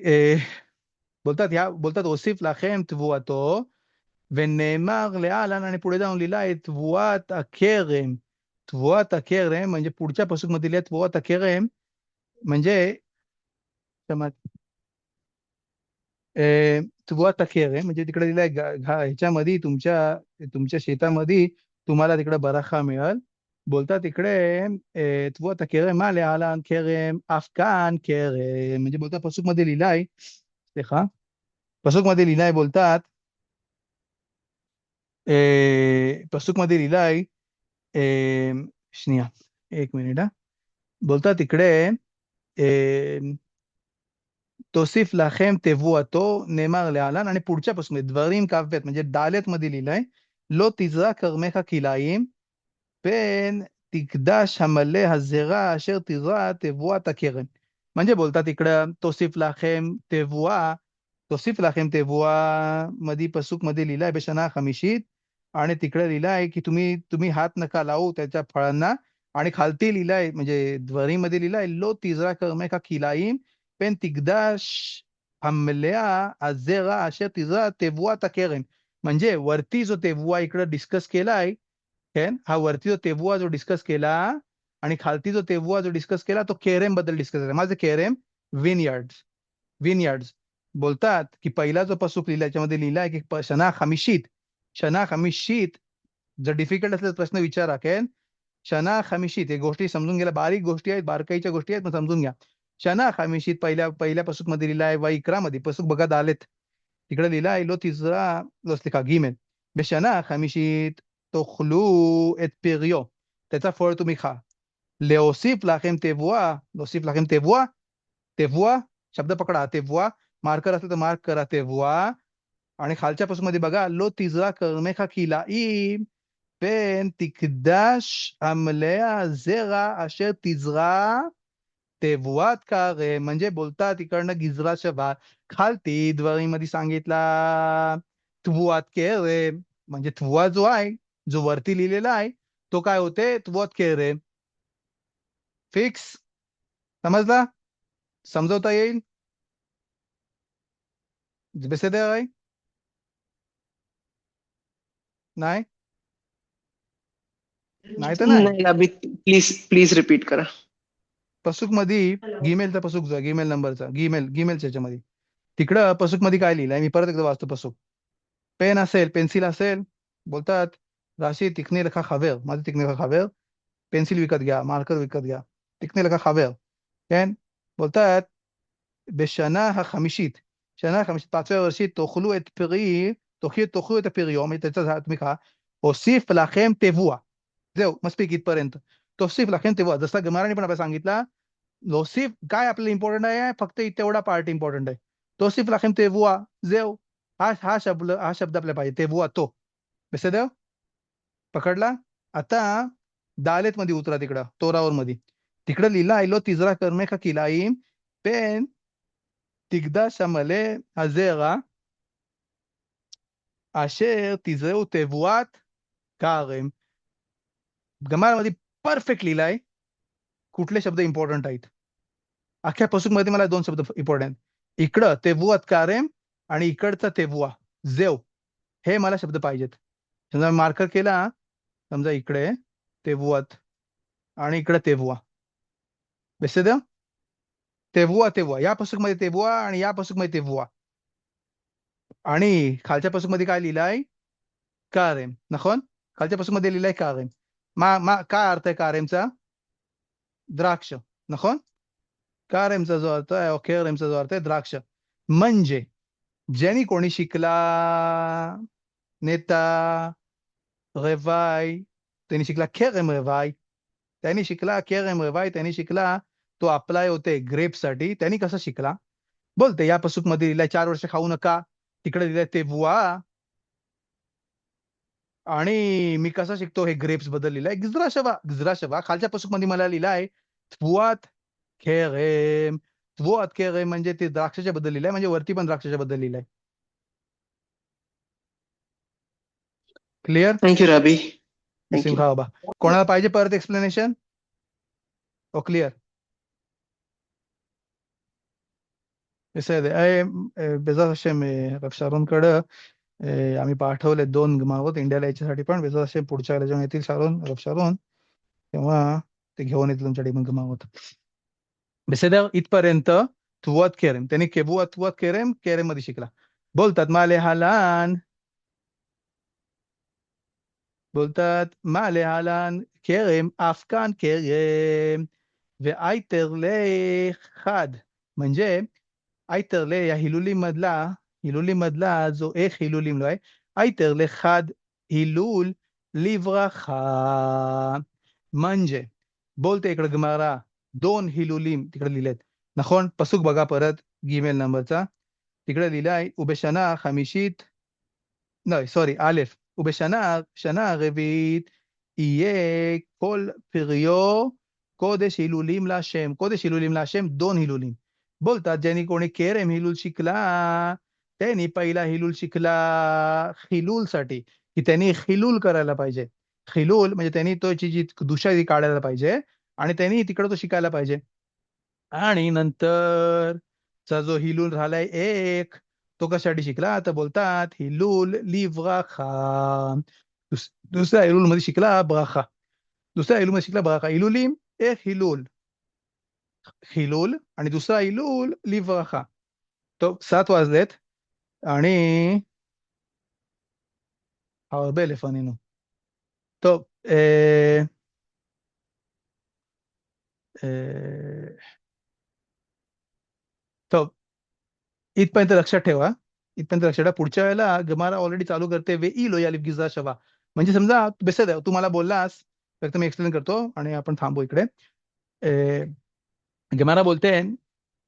बोलतात ओसिफ לכם תבואתו ונאמר להלן आणि पुढे जाऊन लिहिलाय תבואת הכרם. תבואת הכרם म्हणजे पुढच्या पसूक मध्ये लिहिलाय תבואת הכרם म्हणजे तबुआत הכרם म्हणजे तिकडे लिहिलाय ह्याच्यामध्ये तुमच्या शेतामध्ये तुम्हाला तिकडे बराखा मिळेल. बोलतात तिकडे तबुआत הכרם מה להלן כרם אף כאן כרם म्हणजे बोलतात पसूक मध्ये लिहिलाय סליחה पसूक मध्ये लिहिलाय बोलतात पसूक मध्ये लिहिलाय שנייה 1 मिनिट बोलतात तिकडे तोसिफ לכם תבואתו נאמר להלן आणि पुढच्या पासून דברים כ"ב म्हणजे ד' मध्ये लिहिलंय לא תזרע כרמך כלאיים פן תקדש המלא הזרע אשר תזרע תבואת הכרם. म्हणजे बोलतात इकडं तोसिफ לכם תבואה मध्ये पसूक मध्ये लिहिलंय בשנה החמישית आणि तिकडे लिहिलंय की तुम्ही हात नका लावू त्याच्या फळांना. आणि खालती लिहिलंय म्हणजे द्वरीमध्ये लिहिलंय लो तिजरा कर्मेका किलाईम पेन तिकदाश हमल्या अजेरा अशा तिजरा तेवुआ तकेरम. म्हणजे वरती जो तेवुआ इकडे डिस्कस केलाय हा वरती जो तेवुआ जो डिस्कस केला आणि खालती जो तेवुआ जो डिस्कस केला तो केरेम बद्दल डिस्कस केला. माझं केरेम विनयार्ड्स बोलतात की पहिला जो पसूक लिहिला याच्यामध्ये लिहिलाय की शना खमिशीत जर डिफिकल्ट असलेला प्रश्न विचारा शना खमिशीत हे गोष्टी समजून घ्यायला बारीक गोष्टी आहेत बारकाईच्या गोष्टी आहेत पण समजून घ्या. शना खमिशीत पहिल्या पसूक मध्ये लिहिलाय वैक्रामध्ये पसूक बघत आलेत तिकडे लिहिलाय लो तिजरा लिखा गिमेल बेशना खमिशीत तोखलू एत पेरियो त्याचा फळ तुम्ही खा. लेओसिफ लाखेम तेव्हा शब्द पकडा तेव्हा मार्कर असेल तर मार्क करा तेव्हा. आणि खालच्या पासून मध्ये बघा लो तिजरा कर्मेखा किलाईम पेन तिकदाश हमल्या झेरा अशर तिजरा तेव्हात का रे म्हणजे बोलतात इकडनं गिजरा शबा खालती द्वारीमध्ये सांगितला तुवात के रे म्हणजे तुवा जो आहे जो वरती लिहिलेला आहे तो काय होते तुवात के रे फिक्स. समजला समजवता येईल बेसेदर आहे नाही नाही तर नाही. नाही राबी, प्लीज प्लीज रिपीट करा. पसूक मध्ये गिमेलचा पसूक जा, गिमेल नंबरचा, गिमेलच्या याच्यामध्ये तिकडं पसूक मध्ये काय लिहिलंय मी परत एकदा वाचतो पसूक. पेन असेल, पेन्सिल असेल, बोलतात राशी तिकने लखा खावेर, माझं तिकने लखा खावेर, पेन्सिल विकत घ्या, मार्कर विकत घ्या, तिकने लखा खावेर. כן? बोलतात בשנה החמישית, שנה החמישית, 5व्या वर्षी תאכלו את הפריו, तुम्ही खा, הוסיף לכם תבואה. זהו, מספיק इथपर्यंत. तोसिफ לכם תבואה. जसा गमाराने पण आपल्याला सांगितला, להוסיף, काय आपल्याला इम्पॉर्टंट आहे, फक्त तेवढा पार्ट इम्पॉर्टंट आहे. तोसिफ לכם תבואה, זהו. हा शब्द आपल्याला पाहिजे, तेव्हा तो. בסדר? पकडला? आता दालेत मध्ये उतरा तिकडं, तोरावर मध्ये. तिकडं लिहिला आयलो तिजरा कर्मे का किलाईम, पेन תקדש המלא הזרע אשר תזרעו תבואת כרם. गमारामध्ये परफेक्ट लिहिलाय कुठले शब्द इम्पॉर्टंट आहेत. अख्ख्या पसूक मध्ये मला 2 शब्द इम्पॉर्टंट. इकडं तेवुआत कारेम आणि इकडचा तेवुआ जेव, हे मला शब्द पाहिजेत. समजा मार्कर केला, समजा इकडे तेवुआत आणि इकडे तेवुआ, बेसेद तेवुआ या पसूक मध्ये तेवुआ आणि या पसूक मध्ये तेवुआ, आणि खालच्या पसूक मध्ये काय लिहिलंय, कारेम. נכון? खालच्या पसूक मध्ये लिहिलंय कारेम. काय अर्थ आहे कारेमचा? द्राक्ष. נכון? कारेमचा जो अर्थ आहे, केरेमचा जो अर्थ आहे द्राक्ष. म्हणजे ज्यांनी कोणी शिकला नेता रेवाय, त्यांनी शिकला केरम रेवाय, त्यांनी शिकला केरम रेवाय, त्यांनी शिकला तो अप्लाय होते ग्रेप साठी. त्यांनी कसं शिकला? बोलते या पसूक मध्ये लिहिलंय 4 वर्ष खाऊ नका, तिकडे लिहिलंय तेव्हा, आणि मी कसा शिकतो हे ग्रेप्स बद्दल लिहिलंय गिजरा शवा. खालच्या पसूक मध्ये मला लिहिलंय त्वुआत केरम. त्वुआत केरम म्हणजे ते द्राक्षाच्या बद्दल लिहिलंय, म्हणजे वरती पण द्राक्षाच्या बद्दल लिहिलंय. क्लिअर? थँक्यू राबी, थँक्यू. सिमखा बाबा. कोणाला पाहिजे परत एक्सप्लेनेशन? ओ क्लिअर? बेजात हशेम रब शारोनकडं आम्ही पाठवले 2 गमावत इंडियाला याच्यासाठी, पण बेजात हशेम पुढच्या वेळेला जेव्हा येतील रब शारोन, तेव्हा ते घेऊन येतील तुमच्यासाठी पण गमावत. बेसेदर इथपर्यंत तुवत केरेम, त्यांनी केबुआ तुवत केरेम, केरेम मध्ये शिकला. बोलतात माले हालान, बोलतात माले हालान केरेम अफकान केरेम वायतरले खद, म्हणजे आयतरले या हिलुली मधला जो एक हिलुलीम लो आहे, आयतरले खद हिलूल लिव्रखा. म्हणजे बोलते इकडे गमारा 2 हिलुलीम तिकडे लिहिलेत. נכון? पसूक बघा परत गिमेल नंबरचा, तिकडे लिहिलाय उबेशना खमिशीत, नाही सॉरी आलेफ, ובשנה הרביעית יהיה כל פריו קודש הילולים להשם. קודש הילולים להשם 2 हिलुलीम. बोलतात ज्यांनी कोणी केरेम हिलूल शिकला, त्यांनी पहिला हिलूल शिकला हिलूल साठी, की त्यांनी हिलूल करायला पाहिजे. हिलूल म्हणजे त्यांनी तोची जी दुषा ती काढायला पाहिजे, आणि त्यांनी तिकडे तो शिकायला पाहिजे. आणि नंतर चा जो हिलूल राहिलाय एक, तो कशासाठी शिकला? तर बोलतात हिलूल लिव्राखा. दुसऱ्या हिलूल मध्ये शिकला ब्राखा. दुसऱ्या हिलूल मध्ये शिकला ब्राखा. हिलुलीम एक हिलूल आणि दुसरा हिलूल लिव्राखा. तो 7 वाजलेत आणि הרבה לפנינו. טוב, टब इथपर्यंत लक्षात ठेवा, इथपर्यंत लक्षात ठेवा. पुढच्या वेळेला गमारा ऑलरेडी चालू करते वे इलो या गिजा शवा. म्हणजे समजा बेसद तुम्हाला बोललास, फक्त मी एक्सप्लेन करतो आणि आपण थांबू इकडे. गमारा बोलते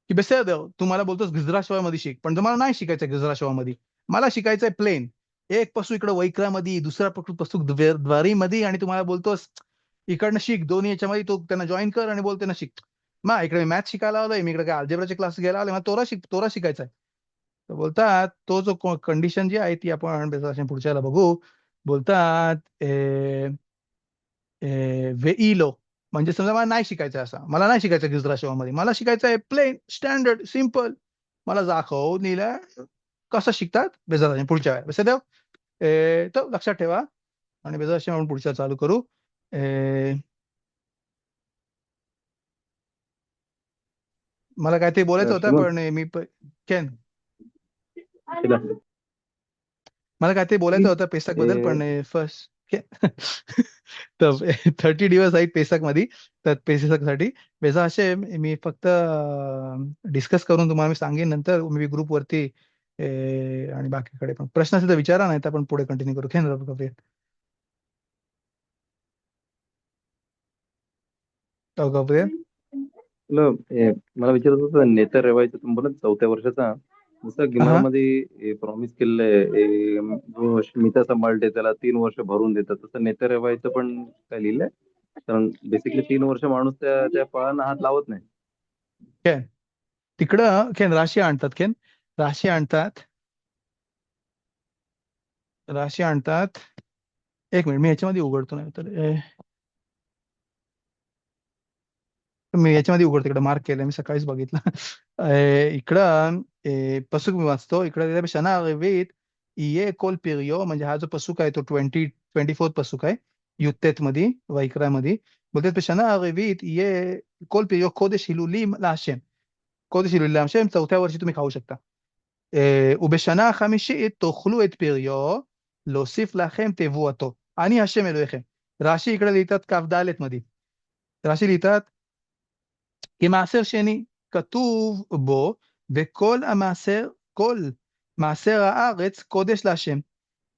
की बेसद तुम्हाला बोलतोस गिजरा शवामध्ये शिक, पण तुम्हाला नाही शिकायचं गिजरा शवामध्ये, मला शिकायचंय प्लेन. एक पसू इकडे वैक्रामध्ये, दुसरा पसू द्वारीमध्ये, आणि तुम्हाला बोलतोस इकडनं शिक, दोन्ही याच्यामध्ये तो त्यांना जॉईन कर आणि बोलते ना शिक. मग इकडे मी मॅथ शिकायला आलोय, मी इकडे काय अल्जेब्राचे क्लास घ्यायला आलोय, मला तोरा शिकायचा आहे. तर बोलतात तो जो कंडिशन जी आहे ती आपण पुढच्याला बघू. बोलतात वेइलो, म्हणजे समजा मला नाही शिकायचं, असं मला नाही शिकायचं गिजरा शवामध्ये, मला शिकायचं आहे प्लेन स्टँडर्ड सिम्पल. मला दाखव लिहिलं कसं शिकतात बेजाराने पुढच्या वेळेला. तर लक्षात ठेवा आणि בעזרת השם आपण पुढच्या चालू करू. मला काय ते बोलायचं होतं शुभम पण केन केला. मला काय ते बोलायचं होतं पेसक बद्दल पण फर्स्ट तर 30 दिवस आहेत पेसक मध्ये, तर पेसक साठी बेजा असे मी फक्त डिस्कस करून तुम्हाला मी सांगेन नंतर मी ग्रुप वरती आणि बाकीकडे पण प्रश्न असेल तर विचारा, नाही तर आपण पुढे कंटिन्यू करू. केन Gabriel? तुला मला विचारत होतं नेतर रेवायचं तुम्ही बोला 4थ्या वर्षाचा, जसं हा गिमारमध्ये प्रॉमिस केलंय जो स्मिता सांभाळते त्याला 3 वर्ष भरून देतात, तसं नेतर रेवायचं पण काय लिहिलंय? कारण बेसिकली 3 वर्ष माणूस त्या फळांना हात लावत नाही. केन तिकडं केन राशी आणतात, केन राशी आणतात, राशी आणतात. एक मिनिट मी याच्यामध्ये उघडतो, नाही तर मी याच्यामध्ये उघडतो. इकडे मार्क केलंय, मी सकाळीच बघितलं. इकडं पसूक मी वाचतो. इकडे शना रवीत ये कोल पिरियो, म्हणजे हा जो पसूक आहे तो 24 पसूक आहे युत्तेत मध्ये वैकरामध्ये. बोलतात शना रवीत ये कोल पिरियो कोदेश हिलुलीम लाशेम, कोदेश हिलुलीम लाशेम, 4थ्या वर्षी तुम्ही खाऊ शकता. ובשנה החמישית תאכלו את פריו, להוסיף לכם תבואתו. אני השם אלוהיכם. רש"י इकडे लिहितात כ"ד मध्ये. רש"י लिहितात כמעשר שני, כתוב בו וכל המעשר, כל מעשר הארץ קודש להשם.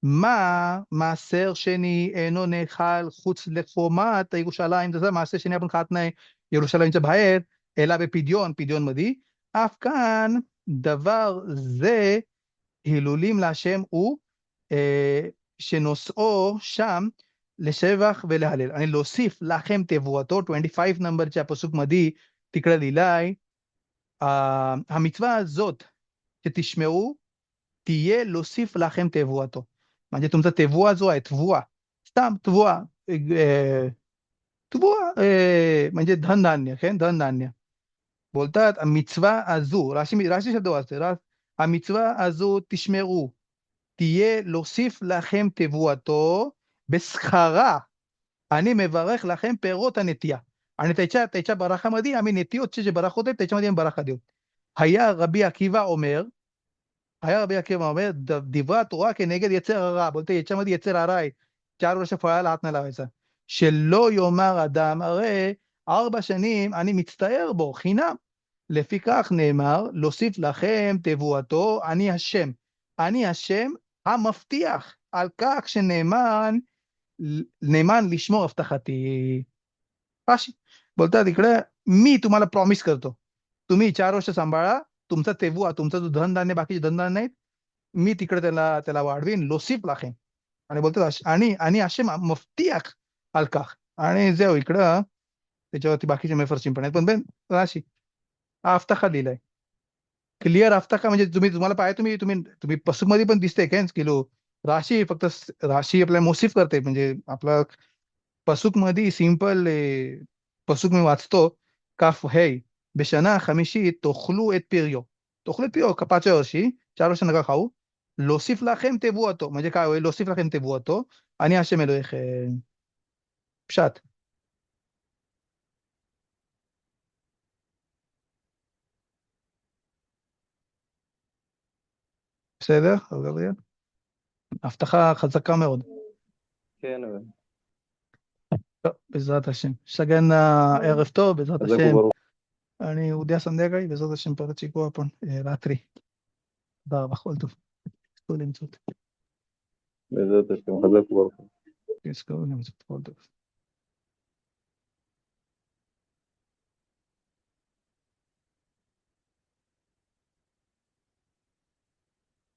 מה מעשר שני אינו נאכל חוץ לחומת ירושלים, זה מעשר שני आपण खात नाही ירושלים बाहेर, אלא בפדיון, פדיון मध्ये. אף כאן דבר זה הילולים להשם הוא שנושאו שם לשבח ולהלל. आणि להוסיף לכם תבואתו 25 नंबरच्या פסוק मध्ये तिकडे लिहिलाय המצווה הזאת שתשמעו תהיה להוסיף לכם תבואתו. म्हणजे तुमचा तेवुआ जो आहे, תבואה, סתם תבואה, תבואה म्हणजे धनधान्य, כן, धनधान्य. बोलतात המצווה הזו, רש"י शब्द वाचते, המצווה הזו תשמעו תהיה להוסיף לכם תבואתו בשכרה, אני מברך לכם פירות הנטייה. आणि त्याच्या बराखामध्ये आम्ही नेतियोचे जे बराखות आहेत त्याच्यामध्ये आम्ही बराखा देऊ. היה רבי עקיבא אומר, דברי התורה כנגד יצר הרע. बोलते याच्यामध्ये יצר הרע आहे, 4 वर्ष फळाला हात नाही लावायचा. שלא יאמר אדם, הרי 4 שנים אני מצטער בו חינם. לפיכך נאמר, להוסיף לכם תבואתו, אני השם. אני השם המבטיח על כך שנאמן לשמור הבטחתי. रशी बोलतात इकडे मी तुम्हाला प्रॉमिस करतो, तुम्ही 4 वर्ष सांभाळा, तुमचा तेवुआ, तुमचा जो धनधान्य बाकीचे धनधान्य नाहीत, मी तिकडे त्याला वाढवीन, लोसिफ लाखेन. आणि बोलतात आणि असे मफ्तियाख अलकाख. आणि जे इकडं त्याच्यावरती बाकीचे मेफरसिम पण आहेत, पण राशी आफ्ताखा दिलाय, क्लिअर आफ्ताखा. म्हणजे तुम्हाला पाहिजे, तुम्ही पसूक मध्ये पण दिसते काय किलो. राशी फक्त राशी आपल्याला मोसिफ करते, म्हणजे आपला पसूक मध्ये सिंपल पसूक मी वाचतो, काफ हे בשנה החמישית תאכלו את פריו, תאכלו את פריו, 5 वर्षी, 4 वर्ष नका खाऊ, להוסיף לכם תבואתו, म्हणजे काय होईल, להוסיף לכם תבואתו, אני השם אלוהיכם. פשט. בסדר, גבריאל? הבטחה חזקה מאוד. כן, טוב, בעזרת השם. सगळ्यांना ערב טוב, בעזרת חזק השם. וברוך. आणि उद्या संध्याकाळी בעזרת השם परत शिकू आपण रात्री. תודה רבה, כל טוב. תזכו למצוא. בעזרת השם, חזק וברוך. תזכו למצוא, כל טוב.